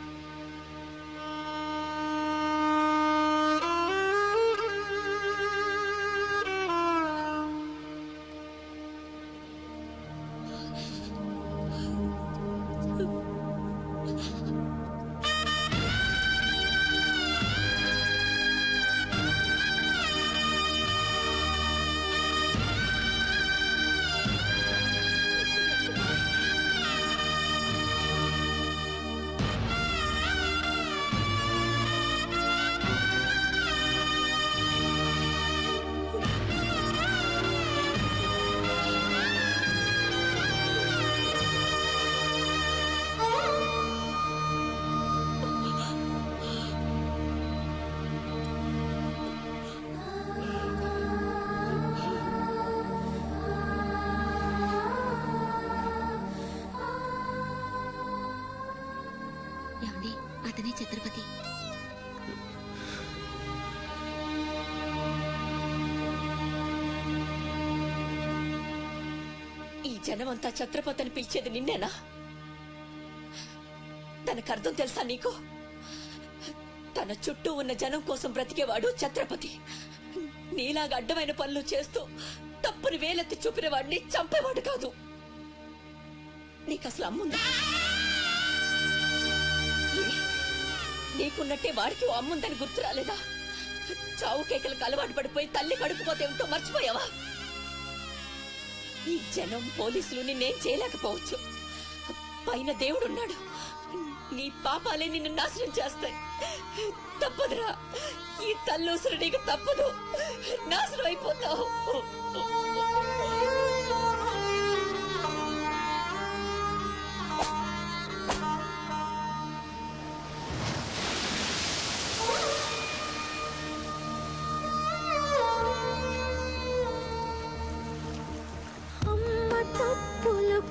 ఏమండి, అతనే ఛత్రపతి. ఈ జనమంతా ఛత్రపతిని పిలిచేది నిన్నేనా? తనకు అర్థం తెలుసా నీకు? తన చుట్టూ ఉన్న జనం కోసం బ్రతికేవాడు ఛత్రపతి. నీలాగా అడ్డమైన పనులు చేస్తూ తప్పుని వేలెత్తి చూపిన వాడిని చంపేవాడు కాదు. నీకు అసలు అమ్ముందా? నీకున్నట్టే వాడికి అమ్ముందని గుర్తు రాలేదా? చావు కేకలకు అలవాటు పడిపోయి తల్లి కడుపుపోతే ఏమిటో మర్చిపోయావా? ఈ జనం పోలీసులు నిన్నేం చేయలేకపోవచ్చు. పైన దేవుడున్నాడు. నీ పాపాలే నిన్ను నాశనం చేస్తాయి. తప్పదురా, ఈ తల్లూసురు నీకు తప్పదు. నాశనం అయిపోతావు.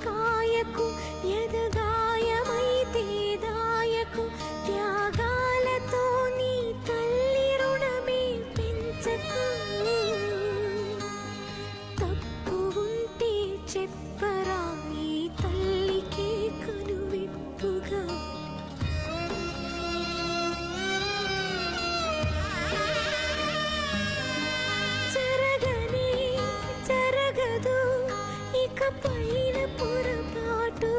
కాయకు ఎదగాయమైతే దాయకు త్యాగాలతో నీ తల్లి రుణమే పెంచకు. తప్పు ఉంటే చెప్పరా ఈ తల్లికి కనువిప్పుగా. జరగనే జరగదు ఇక పైన పొరపాటు.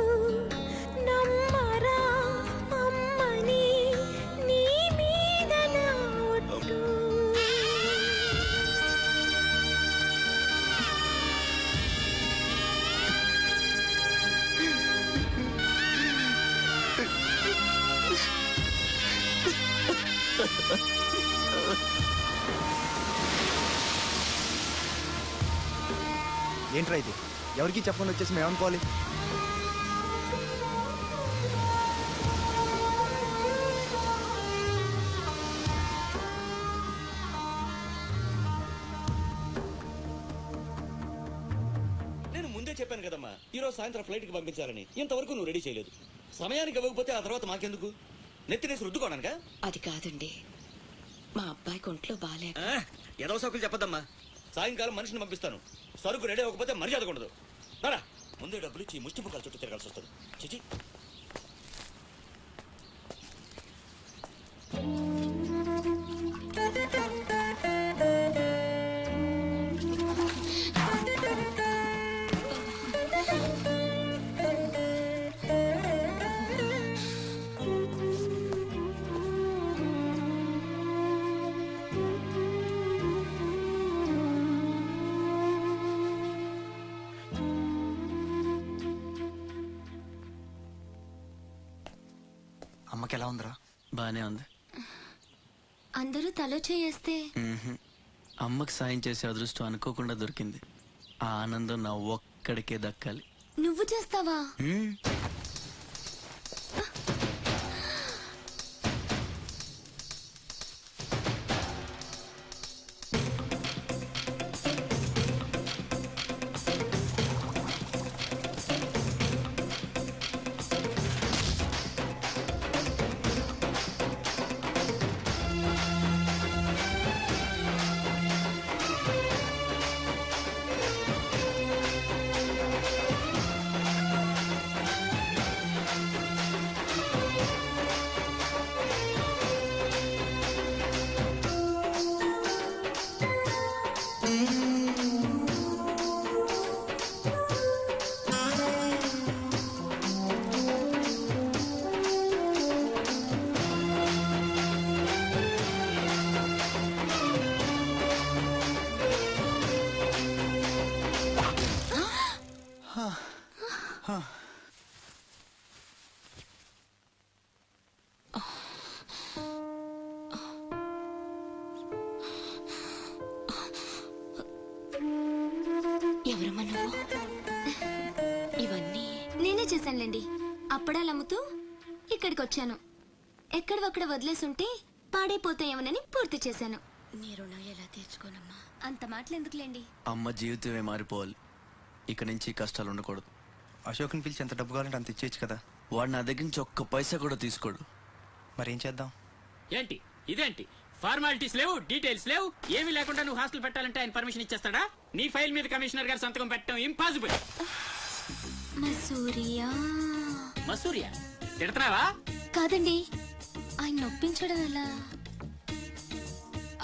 నమ్మరా అమ్మని నీ మీద నా ఒట్టు. ఏంట్రా ఇది? ఎవరికి చెప్పకుండా వచ్చేసి మేము అనుకోవాలి? నేను ముందే చెప్పాను కదమ్మా, ఈరోజు సాయంత్రం ఫ్లైట్ కి పంపించాలని. ఇంతవరకు నువ్వు రెడీ చేయలేదు. సమయానికి ఇవ్వకపోతే ఆ తర్వాత మాకెందుకు? నెత్తినేసి రుద్దుకోవడానికా? అది కాదండి, మా అబ్బాయికి ఒంట్లో బాగాలేక. ఏదో సౌకులు చెప్పద్దమ్మా. సాయంకాలం మనిషిని పంపిస్తాను. సరుకు రెడీ అవ్వకపోతే మర్యాద ఉండదు. రారా, ముందే డబ్బులు ఇచ్చి ముష్టి పుక్కల చుట్టూ తిరగాల్సి వస్తుంది. చిచి. అమ్మకి ఎలా ఉందిరా? బానే ఉంది. అందరూ తలో చేస్తే అమ్మకి సాయం చేసే అదృష్టం అనుకోకుండా దొరికింది. ఆ ఆనందం నా ఒక్కడికే దక్కాలి. నువ్వు చేస్తావా? ఎవరమ్మా నువ్వు? ఇవన్నీ నేనే చేశానులేండి. అప్పడాలు అమ్ముతూ ఇక్కడికి వచ్చాను. ఎక్కడొక్కడ వదిలేసుంటే పాడైపోతాయేమోనని పూర్తి చేశాను. నీ రుణం ఎలా తీర్చుకోనమ్మా? అంత మాటలు ఎందుకులేండి. అమ్మ జీవితమే మారిపోవాలి. ఇక నుంచి కష్టాలు ఉండకూడదు. అశోక్ని పిలిచి ఎంత డబ్బు కావాలంటే అంత ఇచ్చేయచ్చు కదా. వాడు నా దగ్గర నుంచి ఒక్క పైసా కూడా తీసుకోడు. మరేం చేద్దాం? ఏంటి ఇదేంటి? ఫార్మాలిటీస్ లేవు, డీటెయిల్స్ లేవు, ఏమీ లేకుండా నువ్వు హాస్టల్ పెట్టాలంటే ఆయన పర్మిషన్ ఇచ్చేస్తాడా? నీ ఫైల్ మీద కమిషనర్ గారు సంతకం పెట్టడం ఇంపాసిబుల్. మసూరియా మసూరియా తిడతావా? కాదండి, ఆయన నొప్పించడం ఎలా?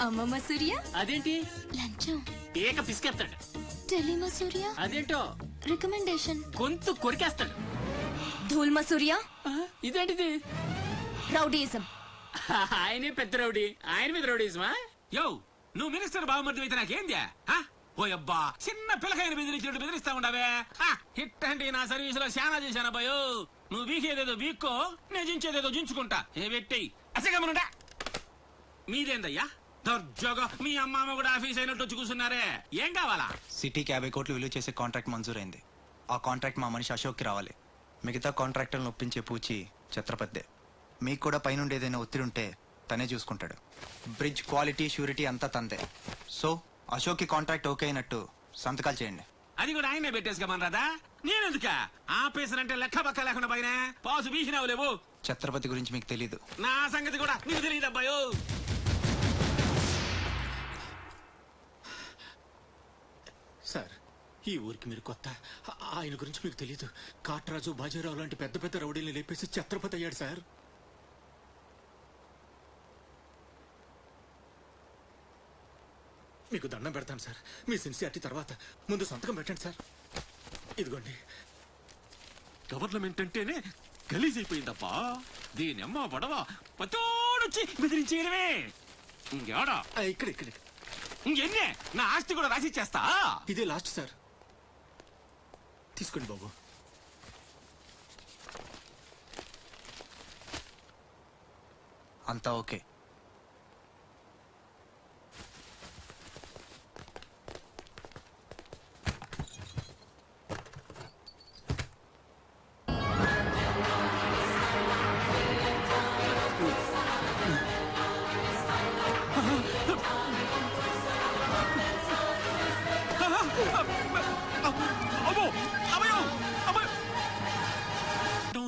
అమ్మమ్మ సూర్య అదేంటి లంచం, ఏక పిసికేస్తాడు. టెలిమ సూర్య అదేంటో రికమెండేషన్, గొంతు కొరికేస్తాడు. ధూల్మ సూర్య ఇదేంటిది? రౌడీయిజం. ఆయనే పెద్ద రౌడీ, ఆయన మీద రౌడీజమా? యో, నువ్వు మినిస్టర్ బావమర్ది అయితే నాకేంది? ఓ అబ్బా, చిన్న పిల్లకాయని బెదిరించినట్టు బెదిరిస్తా ఉండవే. హిట్ అంటే నా సర్వీస్ లో శానా చేశాను అబ్బాయో. నువ్వు వీకేదేదో వీక్కో, నేను జించేదేదో జించుకుంటా. ఏ పెట్టేయి అసగమనుండా. మీదేందయ్యా దర్జోగా మీ అమ్మ కూడా ఆఫీస్ అయినట్టు వచ్చి కూర్చున్నారే, ఏం కావాలా? సిటీకి 50 కోట్లు విలువ చేసే కాంట్రాక్ట్ మంజూరైంది. ఆ కాంట్రాక్ట్ మా మనిషి అశోక్కి రావాలి. మిగతా కాంట్రాక్టర్లను ఒప్పించే పూచి ఛత్రపతిదే. మీకు కూడా పైనుండి ఏదైనా ఒత్తిడి ఉంటే తనే చూసుకుంటాడు. బ్రిడ్జ్ క్వాలిటీ షూరిటీ అంతా తందే. సో అశోక్కి కాంట్రాక్ట్ ఓకే అయినట్టు సంతకాలు చేయండి. అది కూడా ఆయనే పెట్టేసుకోమనరాదా? నేనెందుక ఆఫీసర్ అంటే లెక్క పక్క లేకుండా పైన పాసు బీసినావు లేవు. ఛత్రపతి గురించి మీకు తెలీదు. నా సంగతి కూడా నీకు తెలియదు అబ్బాయో. సార్, ఈ ఊరికి మీరు కొత్త. ఆయన గురించి మీకు తెలీదు. కాట్రాజు, బాజీరావు లాంటి పెద్ద పెద్ద రౌడీల్ని లేపేసి ఛత్రపతి అయ్యాడు సార్. మీకు దండం పెడతాను సార్. మీ సిన్సియారిటీ తర్వాత ముందు సంతకం పెట్టండి సార్. ఇదిగోండి. గవర్నమెంట్ అంటేనే గలీజ్ అయిపోయిందబ్బా. దీనమ్మ పడవ పతోడొచ్చి బెదిరించేయడమే. ఇంకేడా ఇక్కడ ఇక్కడ ఇంకెన్నే నా ఆస్తి కూడా రాసిచ్చేస్తా. ఇదే లాస్ట్ సార్. తీసుకోండి బాబు. అంతా ఓకే.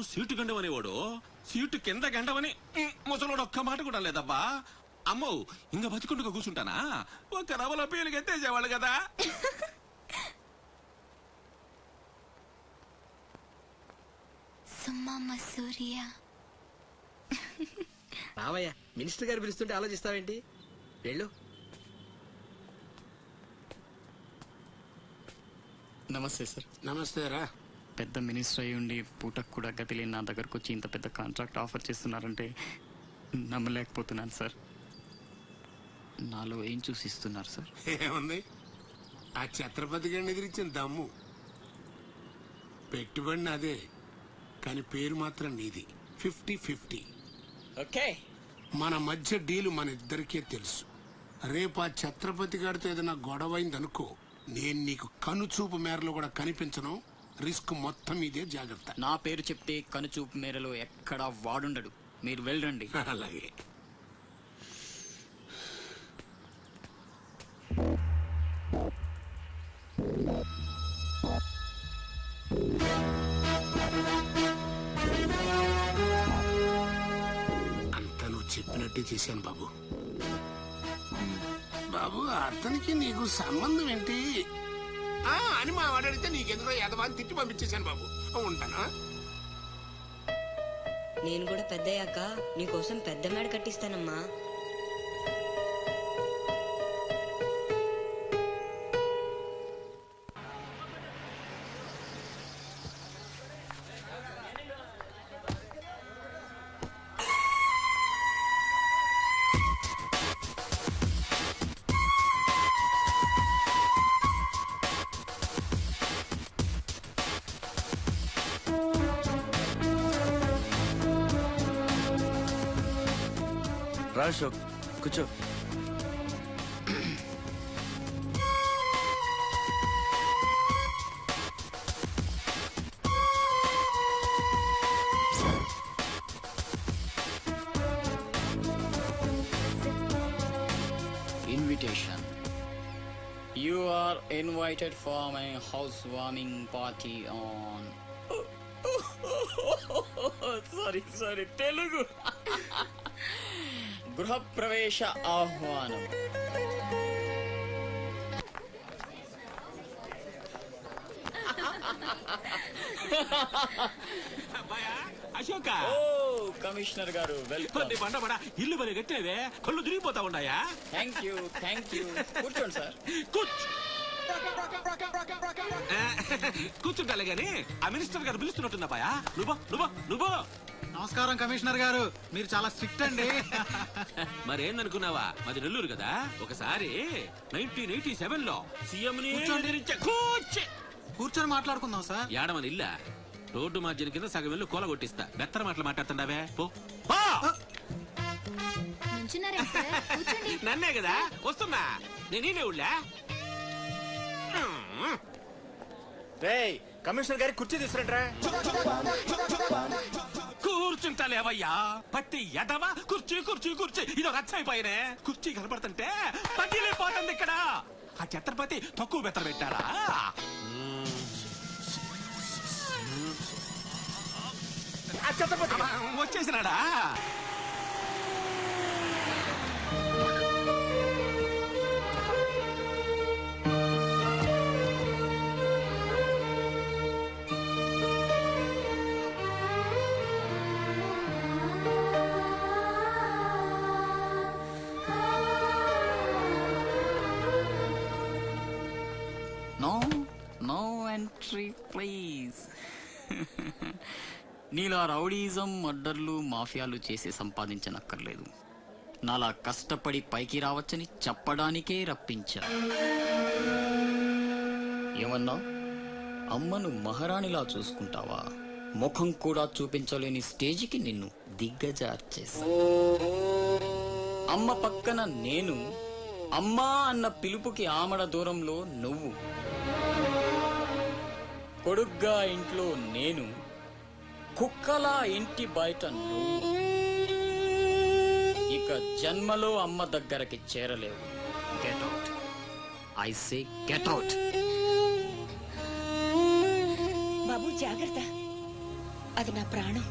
సీటు గండవనేవాడు సీటు కింద గండవని ముసలోడు ఒక్క మాట కూడా లేదబ్బా. అమ్మో, ఇంకా బతికుండగా కూర్చుంటానా? ఒక రవల పేరుకి ఎత్తేసేవాళ్ళు కదా. సూర్య రావయ్యా, మినిస్టర్ గారు పిలుస్తుంటే ఆలోచిస్తావేంటి? వెళ్ళు. నమస్తే సార్. నమస్తే రా. పెద్ద మినిస్టర్ అయి ఉండి పూటకు కూడా గతి లేని నా దగ్గరకు వచ్చి ఇంత పెద్ద కాంట్రాక్ట్ ఆఫర్ చేస్తున్నారంటే నమ్మలేకపోతున్నాను సార్. నాలో ఏం చూసి ఇస్తున్నారు సార్? ఏముంది, ఆ ఛత్రపతి గారిని ఎదిరించిన దమ్ము. పెట్టుబడిని అదే, కానీ పేరు మాత్రం నీది. 50-50. ఓకే, మన మధ్య డీలు మన ఇద్దరికే తెలుసు. రేపు ఆ ఛత్రపతి గారితో ఏదైనా గొడవైందనుకో, నేను నీకు కనుచూపు మేరలో కూడా కనిపించను. రిస్క్ మొత్తం ఇదే, జాగ్రత్త. నా పేరు చెప్తే కనుచూపు మేరలో ఎక్కడా వాడుండడు. మీరు వెళ్ళండి. అలాగే. అంతా నువ్వు చెప్పినట్టే చేశాను బాబు. బాబు, అతనికి నీకు సంబంధం ఏంటి అని మా వాడు అడిగితే నీకెందుకో యదవాన్ని తిట్టి పంపించేశాను బాబు. ఉంటానా? నేను కూడా పెద్దయ్యాక నీకోసం పెద్ద మేడ కట్టిస్తానమ్మా. రా అశోక్, కూర్చో. Invitation. You are invited for my housewarming party on. Sorry Telugu. గృహప్రవేశ ఆహ్వానం. అశోక, ఓ కమిషనర్ గారు నీ బండబడ ఇల్లు బలి కట్టేవే కళ్ళు తిరిగిపోతా ఉన్నాయా? థ్యాంక్ యూ కూర్చోండి సార్. కూర్చుంటాలే గాని ఆ మినిస్టర్ గారు పిలుస్తున్నట్టుందా బాయా? నువ్వు నమస్కారం కమిషనర్ గారు, మీరు చాలా స్ట్రిక్ట్ అండి. మరేందనుకున్నావా, మాది నెల్లూరు కదా. ఒకసారి 1987 లో సీఎం కూర్చొని మాట్లాడుకుందాం సార్. ఏడమని ఇల్లా రోడ్డు మార్జిన్ కింద సగం వెళ్ళి కూల కొట్టిస్తా. బెత్తర మాటలు మాట్లాడుతుండవే పో. నన్నే కదా వస్తున్నా, నేనే ఊళ్ళా. కమిషనర్ గారి కుర్చీ తీసుకురంట్రా. కూర్చుంటాలేవయ్యా పట్టి ఎదవా. కుర్చీ కుర్చీ కుర్చీ ఇదో రచ్చైపోయినే. కుర్చీ కనపడుతుంటే పట్టిలేపోతుంది ఇక్కడ. ఆ ఛత్రపతి తక్కువ బెత్తర పెట్టారా? వచ్చేసినాడా? No entry please. నీలా రౌడీజం, మర్డర్లు, మాఫియాలు చేసి సంపాదించనక్కర్లేదు. నాలా కష్టపడి పైకి రావచ్చని చెప్పడానికే రప్పించా. ఏమన్నా అమ్మను మహారాణిలా చూసుకుంటావా? ముఖం కూడా చూపించలేని స్టేజికి నిన్ను దిగ్గజార్చేసా. అమ్మ పక్కన నేను, అమ్మా అన్న పిలుపుకి ఆమడ దూరంలో నువ్వు. కొడుగ్గా ఇంట్లో నేను, కుక్కలా ఇంటి బయట నువ్వు. ఇక జన్మలో అమ్మ దగ్గరకి చేరలేవు. Get out, I say get out. బాబు జాగ్రత్త, అది నా ప్రాణం.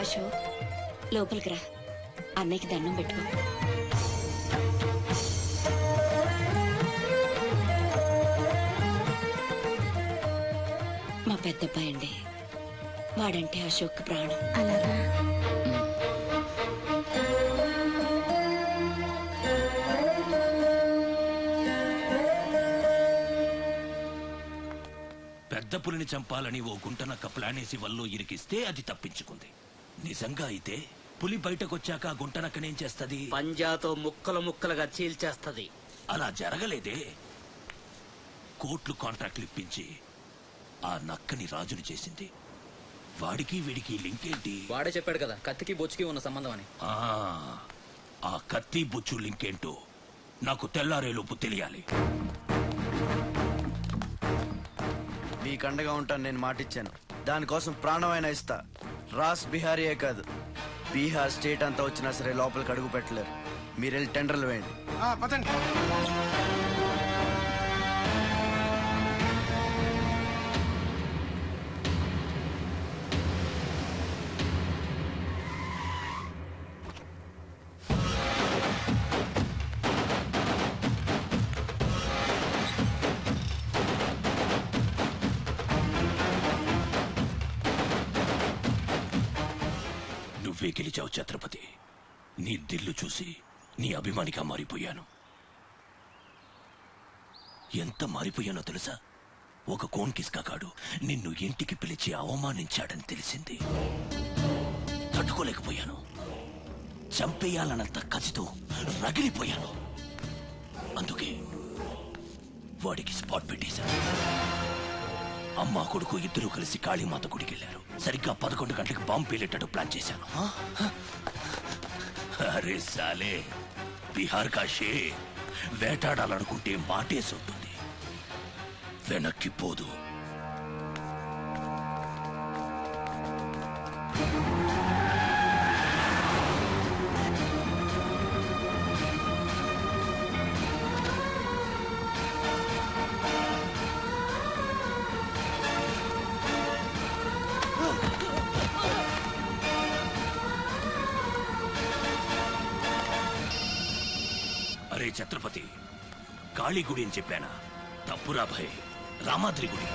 అశోక్, లోపలికి రా. అన్నయ్యకి దండం పెట్టుకో. మా పెద్దబ్బాయి అండి, వాడంటే అశోక్ ప్రాణం. అలాగా? పెద్ద పులిని చంపాలని ఓ గుంటనక్క ప్లానేసి వల్లో ఇరికిస్తే అది తప్పించుకుంది. నిజంగా అయితే పులి బయటకొచ్చాక గుంటనక్కనేం చేస్తది? పంజాతో ముక్కలు ముక్కలుగా చీల్చేస్తది. అలా జరగలేదే. కోట్లు కాంట్రాక్ట్లు ఇప్పించి ఆ నక్కని రాజుని చేసింది. వాడికి వీడికి లింక్ ఏంటి? వాడే చెప్పాడు కదా కత్తికి బొచ్చుకి ఉన్న సంబంధం అని. ఆ కత్తి బొచ్చు లింక్ ఏంటో నాకు తెల్లారేలోపు తెలియాలి. మీకు అండగా ఉంటాను, నేను మాటిచ్చాను. దానికోసం ప్రాణమైనా ఇస్తా. రాస్ బిహారీయే కాదు, బీహార్ స్టేట్ అంతా వచ్చినా సరే లోపలికి అడుగు పెట్టలేరు. మీరు వెళ్ళి టెండర్లు వేయండి. పదండి. నువ్వే గెలిచావు ఛత్రపతి. నీ దిల్లు చూసి నీ అభిమానిగా మారిపోయాను. ఎంత మారిపోయానో తెలుసా? ఒక కోన్ కిస్కాగాడు నిన్ను ఇంటికి పిలిచి అవమానించాడని తెలిసింది. తట్టుకోలేకపోయాను. చంపేయాలన్నంత కసితో రగిలిపోయాను. అందుకే వాడికి స్పాట్ పెట్టేశాను. అమ్మా కొడుకు ఇద్దరు కలిసి కాళీమాత గుడికి వెళ్ళారు. సరిగ్గా 11 గంటలకు బాంబు పేలేటట్టు ప్లాన్ చేశాను. అరే సాలే, బీహార్ కా షేర్ వేటాడాలనుకుంటే మాటేసి ఉంటుంది, వెనక్కి పోదు. రే ఛత్రపతి, కాళీ గుడి అని చెప్పానా? తప్పురా భయ్, రామాద్రి గుడి.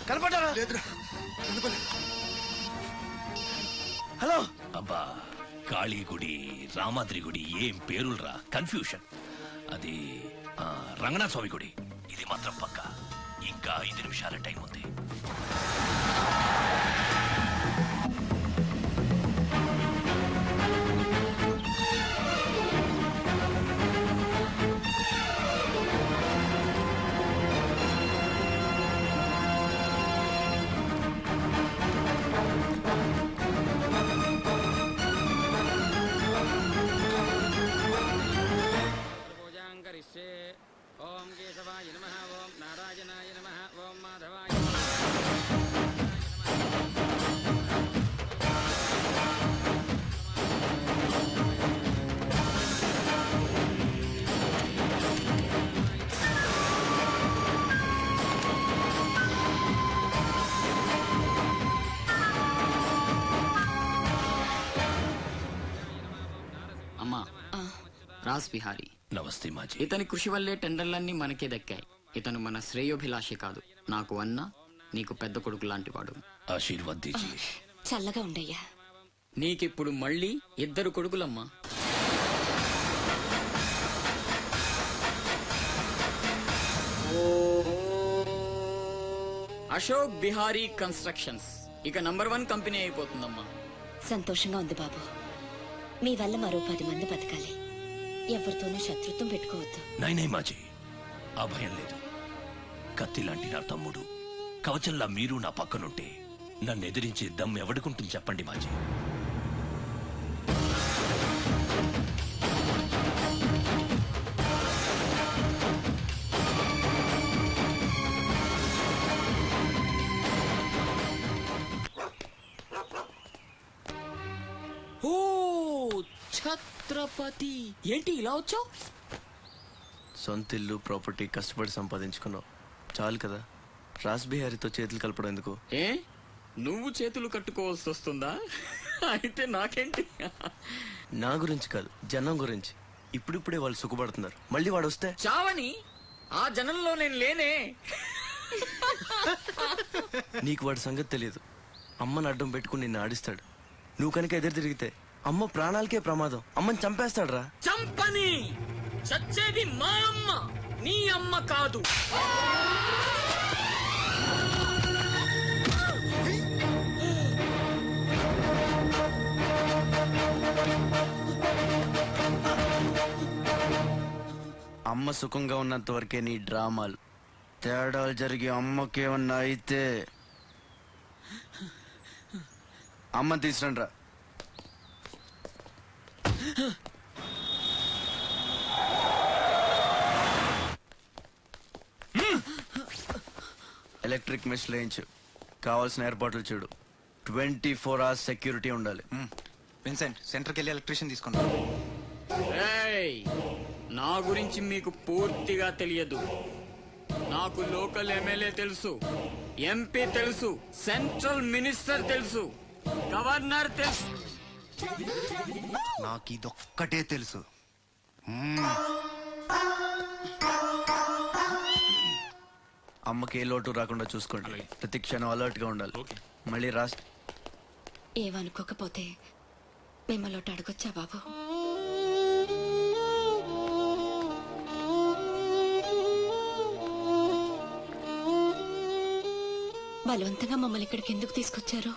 కనపడ్డారా? హలో అబ్బా, కాళీ గుడి, రామాద్రి గుడి ఏం పేరులరా, కన్ఫ్యూషన్. అది రంగనాథ స్వామి గుడి. ఇది మాత్రం పక్క. ఇంకా 5 నిమిషాల టైం ఉంది. ఓం కేశవాయ నమః, ఓం నారాయణాయ నమః, ఓం మాధవాయ అమ్మా. రాజ్ బిహారీ. నమస్తే మాజీ. ఇతని కృషి వల్లే టెండర్లన్నీ మనకే దక్కాయి. ఇతను మన శ్రేయోభిలాషి కాదు, నాకు అన్న, నీకు పెద్ద కొడుకు లాంటివాడు. ఆశీర్వాద్ దీజియే. చల్లగా ఉండయ్యా. నీకిప్పుడు మళ్ళీ 2 కొడుకులమ్మా. అశోక్ బిహారీ కన్స్ట్రక్షన్స్ ఇక నంబర్ 1 కంపెనీ అయిపోతుందమ్మా. సంతోషంగా ఉంది బాబు. మీ వల్ల మరో 10 మంది బతకాలి. ఎవరితోనూ శత్రుత్వం పెట్టుకోవద్దు. నైనై మాజీ, ఆ భయం లేదు. కత్తి లాంటి నా తమ్ముడు, కవచంలా మీరు నా పక్కనుంటే నన్ను ఎదిరించే దమ్ ఎవడుకుంటుంది చెప్పండి మాజీ. ఓ ఛత్రపతి, ఏంటి ఇలా వచ్చావు? సొంత ఇల్లు, ప్రాపర్టీ కష్టపడి సంపాదించుకున్నావు, చాలు కదా. రాజ్ బిహారీతో చేతులు కలపడం ఎందుకు? ఏ నువ్వు చేతులు కట్టుకోవాల్సి వస్తుందా? అయితే నాకేంటి? నా గురించి కాదు, జనం గురించి. ఇప్పుడిప్పుడే వాళ్ళు సుఖపడుతున్నారు, మళ్ళీ వాడు వస్తే చావని. ఆ జనంలో నేను లేనే. నీకు వాడి సంగతి తెలియదు. అమ్మని అడ్డం పెట్టుకుని నిన్ను ఆడిస్తాడు. నువ్వు కనుక ఎదురు తిరిగితే అమ్మ ప్రాణాలకే ప్రమాదం. అమ్మని చంపేస్తాడు రా. చంపని. చచ్చేది మా అమ్మ, నీ అమ్మ కాదు. అమ్మ సుఖంగా ఉన్నంత వరకే నీ డ్రామాలు. తేడాలు జరిగి అమ్మకేమన్నా అయితే అమ్మ తీసురండి రా. ఎలక్ట్రిక్ మెష్ లేయించు. కావాల్సిన ఏర్పాట్లు చూడు. 24 hours సెక్యూరిటీ ఉండాలి. విన్సెంట్, సెంటర్కి వెళ్ళి ఎలక్ట్రీషియన్ తీసుకున్నా. ఏయ్, నా గురించి మీకు పూర్తిగా తెలియదు. నాకు లోకల్ ఎమ్మెల్యే తెలుసు, ఎంపీ తెలుసు, సెంట్రల్ మినిస్టర్ తెలుసు, గవర్నర్ తెలుసు. నాకు ఇదొక్కటే తెలుసు. అమ్మకి ఏ లోటు రాకుండా చూసుకోండి. ప్రతి క్షణం అలర్ట్ గా ఉండాలి. మళ్ళీ రాస్ ఏమనుకోకపోతే మిమ్మల్ని అడగొచ్చా బాబు? బలవంతంగా మమ్మల్ని ఇక్కడికి ఎందుకు తీసుకొచ్చారో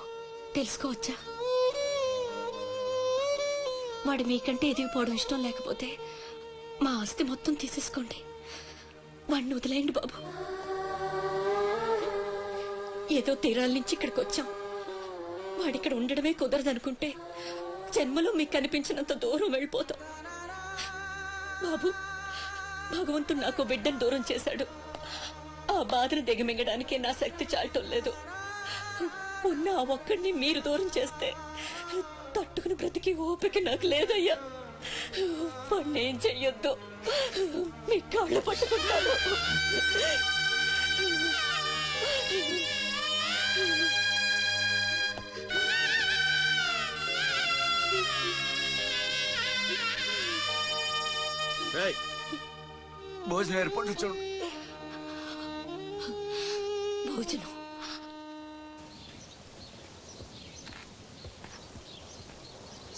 తెలుసుకోవచ్చా? వాడు మీకంటే ఎదిగిపోవడం ఇష్టం లేకపోతే మా ఆస్తి మొత్తం తీసేసుకోండి. వాడిని వదిలేయండి బాబు. ఏదో తీరాల నుంచి ఇక్కడికి వచ్చాం. వాడిక్కడ ఉండడమే కుదరదనుకుంటే జన్మలో మీకు కనిపించినంత దూరం వెళ్ళిపోతాం. బాబు, భగవంతుడు నాకు బిడ్డను దూరం చేశాడు. ఆ బాధను దిగమింగడానికి నా శక్తి చాలటం లేదు. ఉన్న ఆ ఒక్కడిని మీరు దూరం చేస్తే తట్టుకుని బ్రతికి ఓపిక నాకు లేదయ్యా. వాణ్ణేం చెయ్యొద్దు, మీ కాళ్ళు పట్టుకుంటాను. భోజనం ఏర్పాటు చూడు. భోజనం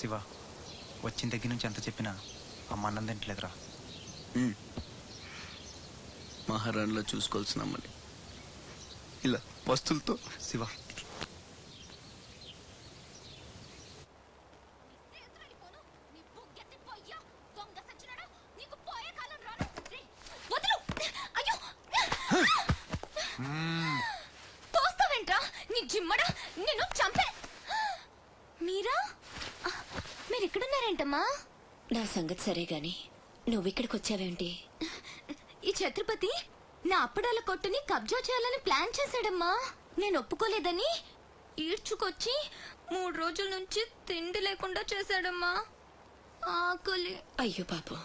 శివ, వచ్చిన దగ్గర నుంచి ఎంత చెప్పినా అమ్మ అన్నం తింటలేదురా. మహారాణిలో చూసుకోవాల్సిన అమ్మని ఇలా వస్తువులతో. శివ, తోస్తావేంట్రా నీ జిమ్మడా, నేను చంపే. మీరా, మీరు ఇక్కడున్నారేంటమ్మా? నా సంగతి సరే గాని నువ్విక్కడికి వచ్చావేంటి? ఈ ఛత్రపతి నా అప్పడాల కొట్టుని కబ్జా చేయాలని ప్లాన్ చేశాడమ్మా. నేను ఒప్పుకోలేదని ఈడ్చుకొచ్చి 3 రోజుల నుంచి తిండి లేకుండా చేశాడమ్మా. ఆకలి. అయ్యో పాపం,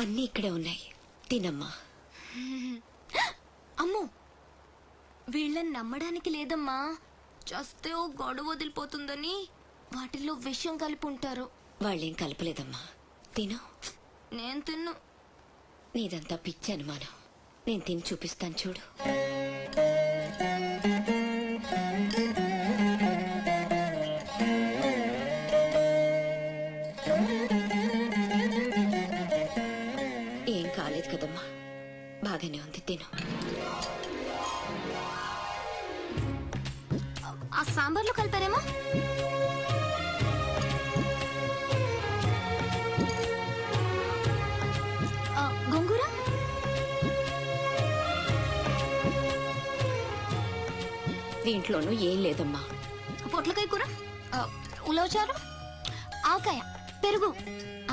అన్నీ ఇక్కడే ఉన్నాయి, తినమ్మా. అమ్మో, వీళ్ళని నమ్మడానికి లేదమ్మా. చస్తే ఓ గొడవ వదిలిపోతుందని వాటిల్లో విషయం కలిపి ఉంటారు. వాళ్ళేం కలపలేదమ్మా, తిను. నేను తిన్ను. నీదంతా పిచ్చి అనుమానం. నేను తిని చూపిస్తాను చూడు. ఏం కాలేదు కదమ్మా, బాగానే ఉంది, తిను. ఆ సాంబార్లో కలిపారేమో. గోంగూర, దీంట్లోనూ ఏం లేదమ్మా. పొట్లకాయ కూర, ఉలవచారు, ఆవకాయ, పెరుగు.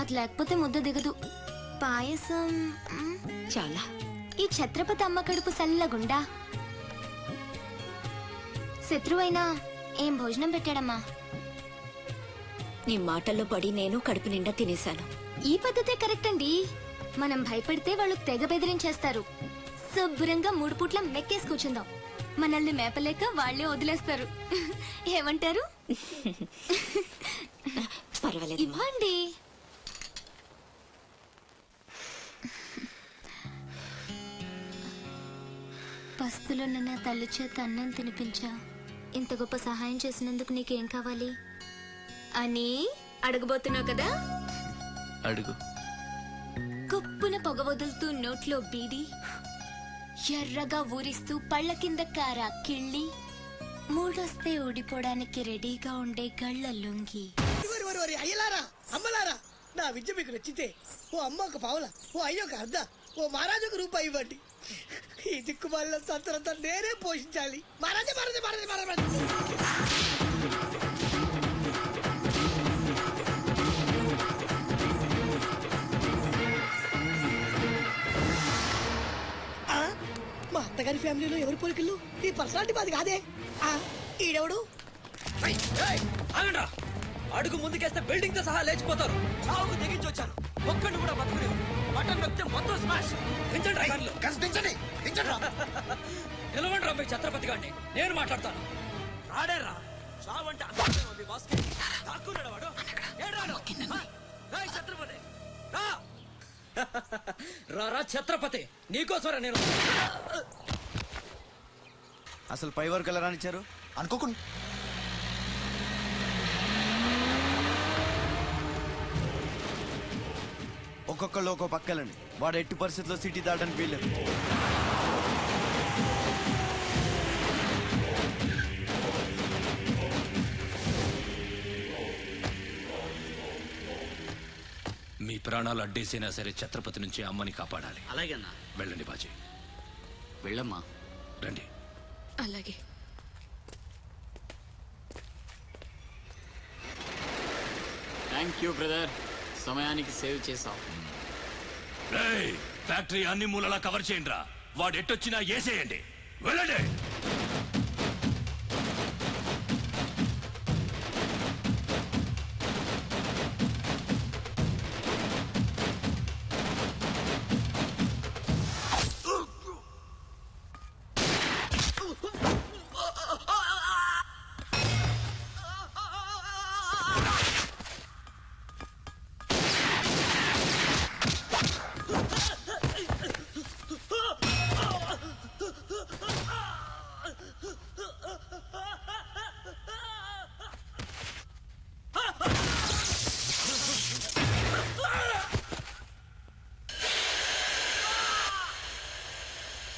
అది లేకపోతే ముద్ద దిగదు. పాయసం చాలా. ఈ ఛత్రపతి అమ్మ కడుపు సల్లగుండా. శత్రువైనా ఏం భోజనం పెట్టాడమ్మా. నీ మాటల్లో పడి నేను కడుపు నిండా తినేశాను. ఈ పద్ధతే కరెక్ట్ అండి. మనం భయపడితే వాళ్ళు తెగ బెదిరించేస్తారు. శుభ్రంగా 3 పూట్ల మెక్కేసి కూర్చుందాం. మనల్ని మేపలేక వాళ్ళే వదిలేస్తారు. ఏమంటారు? పర్వాలేదు, ఇవ్వండి. పస్తులున్న నా తల్లి చేత అన్నం తినిపించా. ఇంత గొప్ప సహాయం చేసినందుకు నీకేం కావాలి అని అడగబోతున్నావు కదా? అడుగు. కుప్పున పొగ వదులుతూ నోట్లో బీడి, ఎర్రగా ఊరిస్తూ పళ్ళ కింద కారా కిళ్ళి, మూడొస్తే ఊడిపోవడానికి రెడీగా ఉండే గళ్ళ లుంగి. అయ్యలారా, అమ్మలారా, నా విద్య మీకు నచ్చితే ఓ అమ్మ ఒక పావుల, ఓ అయ్య ఒక అర్ధ, ఓ మహారాజు ఒక రూపాయి ఇవ్వండి. ఈ దిక్కుమాలిన సంతరంతా నేనే పోషించాలి. మహారాజా మహారాజా మహారాజా మహారాజా. మా అత్తగారి ఫ్యామిలీలో ఎవరి పోలికలు? ఈ పర్సనాలిటీ మాది కాదే. ఈడెవడు? అడుగు ముందుకేస్తే బిల్డింగ్ తో సహా లేచిపోతారు. చావుకు తెగించి వచ్చాను, ఒక్కడిని కూడా బతుకునే. బటన్ నొక్కితే మొత్తం స్మాష్. నిలవండి రా మీ ఛత్రపతి గారిని, నేను మాట్లాడతాను. రాడేరా, చావంటే అంత ఉంది బాస్కి. దాక్కున్నాడు వాడు. ఛత్రపతి రా ఛత్రపతి, నీకోసరా నేను. అసలు పై వరకు ఎలా రానిచ్చారు అనుకోకుండా. ఒక్కొక్కళ్ళు ఒక్కో పక్కలండి. వాడు ఎట్టి పరిస్థితుల్లో సిటీ దాటని వీల్లేదు. మీ ప్రాణాలు అడ్డేసైనా సరే ఛత్రపతి నుంచి అమ్మని కాపాడాలి. అలాగేనా? వెళ్ళండి బాజీ. వెళ్ళమ్మా. రండి. అలాగే. థ్యాంక్ యూ బ్రదర్, సమయానికి సేవ్ చేసావు. ఫ్యాక్టరీ అన్ని మూలలా కవర్ చేయండి రా. వాడు ఎట్టొచ్చినా ఏసేయండి. వెళ్ళండి.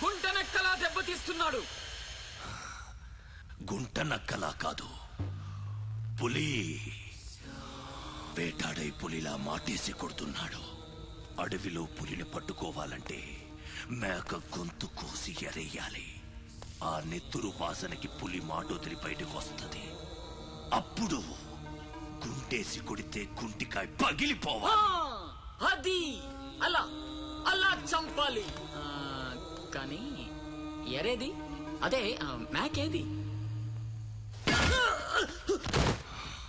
గుంటనక్కలా దెబ్బతీస్తున్నాడు. గుంట నక్కలా కాదు, పులి వేటాడై పులిలా మాటేసి కొడుతున్నాడు. అడవిలో పులిని పట్టుకోవాలంటే మేక గొంతు కోసి ఎరేయాలి. ఆ నెత్తురు వాసనకి పులి మాటొదిలి బయటకు వస్తుంది. అప్పుడు గుంటేసి కొడితే గుంటికాయ పగిలిపోవాలి. అది అలా అలా చంపాలి. కానీ ఎరేది అదే మేకేది?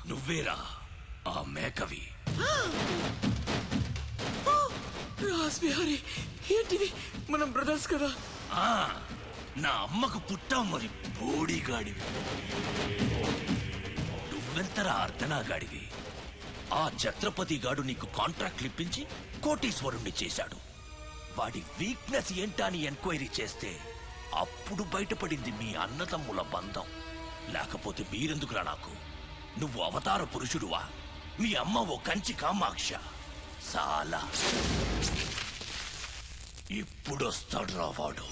నువ్వేరా ఆ మేకవి. రాస్ బిహారీ, ఏంటిది? మనం బ్రదర్స్ కదా. నా అమ్మకు పుట్టావు మరి బోడిగాడివి. నువ్వెంతరా అర్ధనాగాడివి. ఆ ఛత్రపతి గాడు నీకు కాంట్రాక్ట్లు ఇప్పించి కోటీశ్వరుణ్ణి చేశాడు. వాడి వీక్నెస్ ఏంటని ఎంక్వైరీ చేస్తే అప్పుడు బయటపడింది మీ అన్నదమ్ముల బంధం. లేకపోతే మీరెందుకురా నాకు? నువ్వు అవతార పురుషుడువా? మీ అమ్మ ఓ కంచి కామాక్ష. చాలా ఇప్పుడొస్తాడు రా వాడు.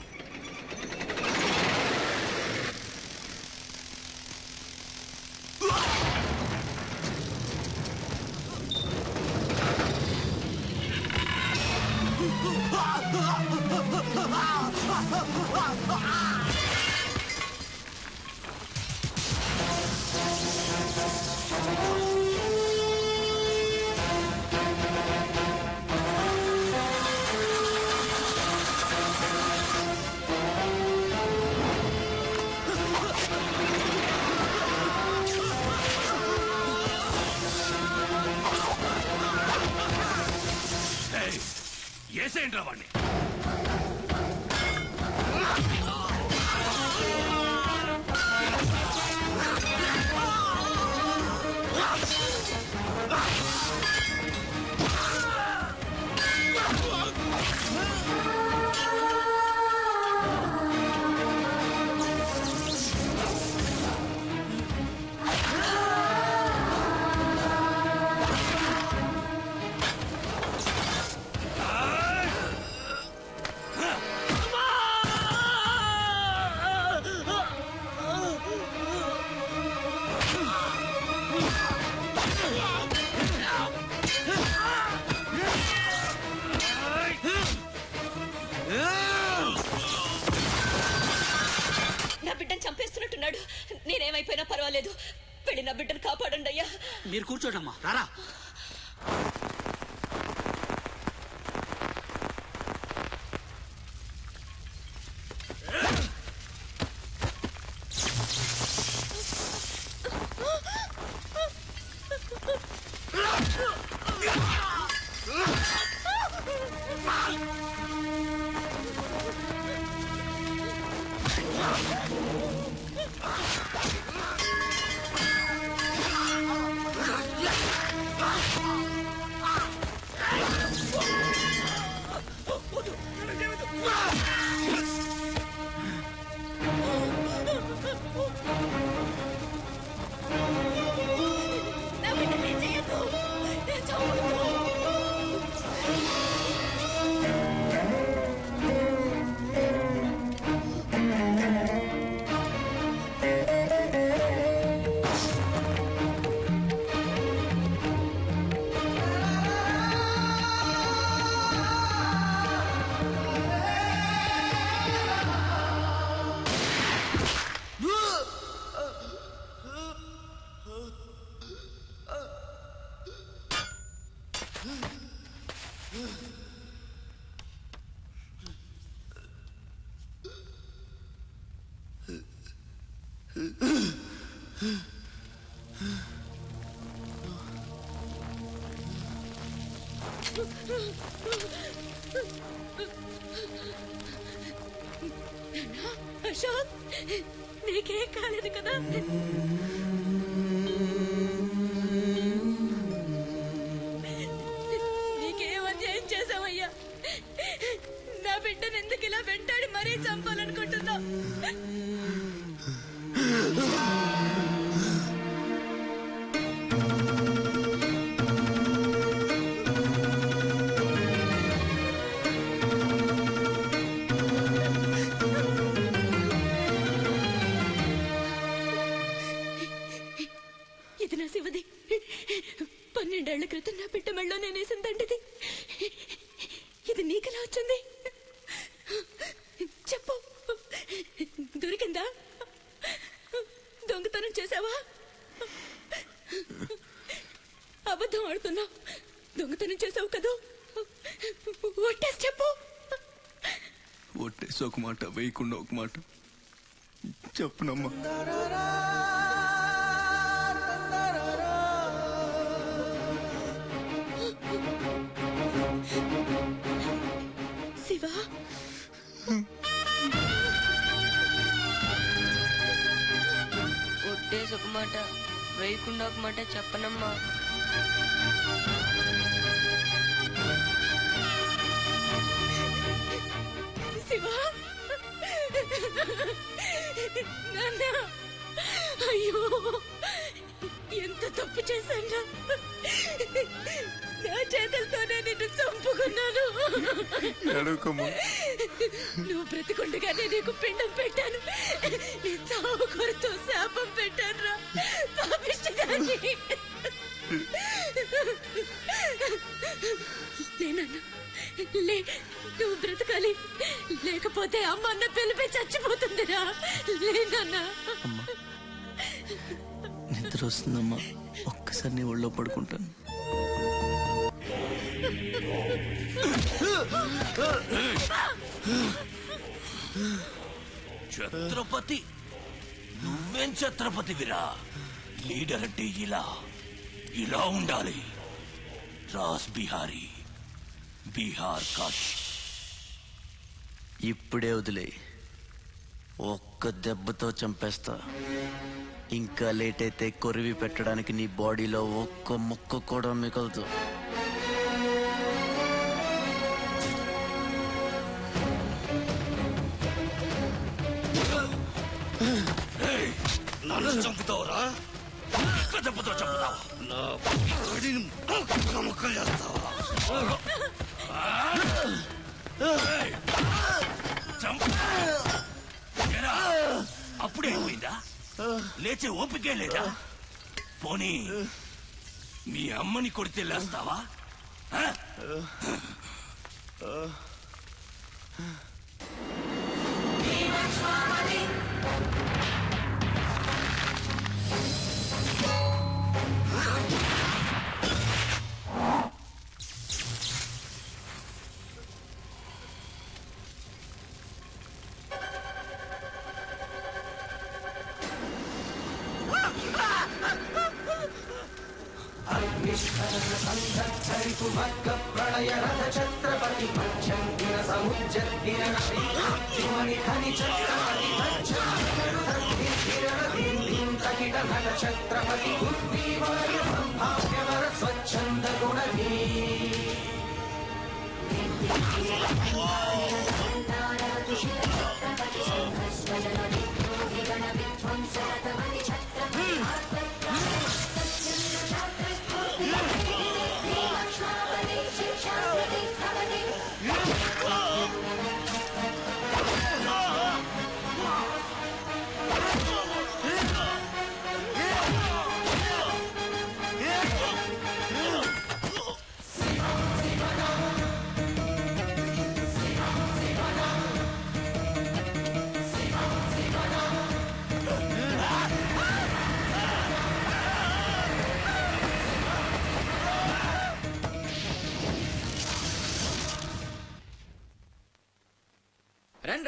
ఏసేంట్రా వాడిని. చంపేస్తున్నట్టున్నాడు. నేనేమైపోయినా పర్వాలేదు, వెళ్ళి నా బిడ్డను కాపాడండి అయ్యా. మీరు కూర్చోటమ్మా, రారా. అశోక్, నీకేం కాలేదు కదా? నీకేం అన్యాయం చేసావయ్యా? నా బిడ్డను ఎందుకు ఇలా వెంటాడి మరీ చంపాలనుకుంటున్నావు? ఇది నా శివది. 12 ఏళ్ల క్రితం నా బిడ్డ మెళ్ళో నేనేసిందండిది. ఇది నీకెలా వచ్చింది? చెప్పు, దొరికిందా? దొంగతనం చేసావా? అబద్ధం ఆడుతున్నావు. దొంగతనం చేసావు కదా? ఒట్టేసి చెప్పు. ఒట్టేసి ఒక మాట, వేయకుండా ఒక మాట చెప్పునమ్మా. శివ, ఒట్టేసి ఒక మాట, వేయకుండా ఒక మాట చెప్పనమ్మా. శివ, నాన్న, అయ్యో ఎంత తప్పు చేశాను. నా చేతులతోనే నిన్ను చంపుకున్నాను. నువ్వు బ్రతికుండగానే నీకు పిండం పెట్టాను. నీ చావు కొరతో శాపం పెట్టాను రా పాపిష్టిదాన్ని. నేనన్నా లే, నువ్వు బ్రతకాలి, లేకపోతే అమ్మ అన్న పిలిపి చచ్చిపోతుందిరా. లేనన్నా. నిద్ర వస్తుందమ్మా, ఒక్కసారి నీ ఒళ్ళో పడుకుంటాను. ఛత్రపతి, నువ్వేం ఛత్రపతివిరా? లీడర్ అంటే ఇలా ఉండాలి. రాస్ బిహారీ, బీహార్ కాష్. ఇప్పుడే వదిలే, ఒక్క దెబ్బతో చంపేస్తా. ఇంకా లేట్ అయితే కొరివి పెట్టడానికి నీ బాడీలో ఒక్క ముక్క కూడా మిగలదు. నన్ను చంపుతావురా? దెబ్బతో చంపుతావా? నా బాడీని ముక్కలు చేస్తావా? అప్పుడే అయిపోయిందా? లేచే ఓపికే లేదా? పోనీ మీ అమ్మని కొడితే లేస్తావా? ప్రళయ రథ ఛత్రపతి మధ్యంగిన సముజ్జద్గిర తగిడ నట ఛత్రపతి ఉద్వీవాయ సంభావ్యవర స్వచ్ఛంద గుణీ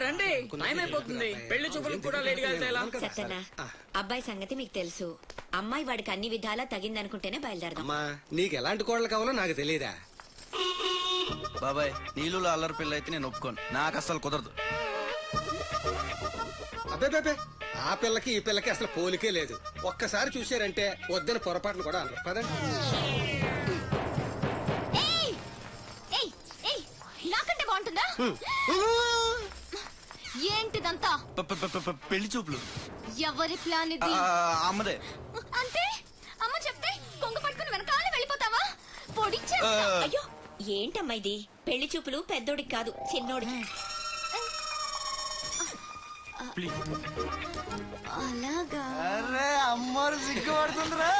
రండి టైం అయిపోతుంది పెళ్లి చూపులకు కూడా లేట్ గా వెళ్తే ఎలా? సత్యనా అబ్బాయి సంగతి మీకు తెలుసు. అమ్మాయి వాడికి అన్ని విధాలా తగిందనుకుంటేనే బయలుదేరదాం. అమ్మా నీకు ఎలాంటి కోడలు కావాలో నాకు తెలియదా? బాబాయ్ నీళ్ళు అల్లరి పిల్ల అయితే నేను ఒప్పుకోను, నాకు అసలు కుదరదు. అబ్బే ఆ పిల్లకి ఈ పిల్లకి అసలు పోలికే లేదు. ఒక్కసారి చూశారంటే వద్దని పొరపాట్లు కూడా అనరు. పదండి. నాకంటే బాగుంటుందా? ఏంటిదంతా? పెళ్లి చూపులు. ఎవరి ప్లాన్ ఇది? అమ్మదే. అంటే అమ్మ చెప్తే కొంగ పట్టుకుని వెనకాల వెళ్ళిపోతావా? పొడిచే. అయ్యో ఏంటమ్మా ఇది? పెళ్లి చూపులు పెద్దోడికి కాదు చిన్నోడికి. అలాగా? అరే అమ్మారు సిగ్గుపడుతుందిరా.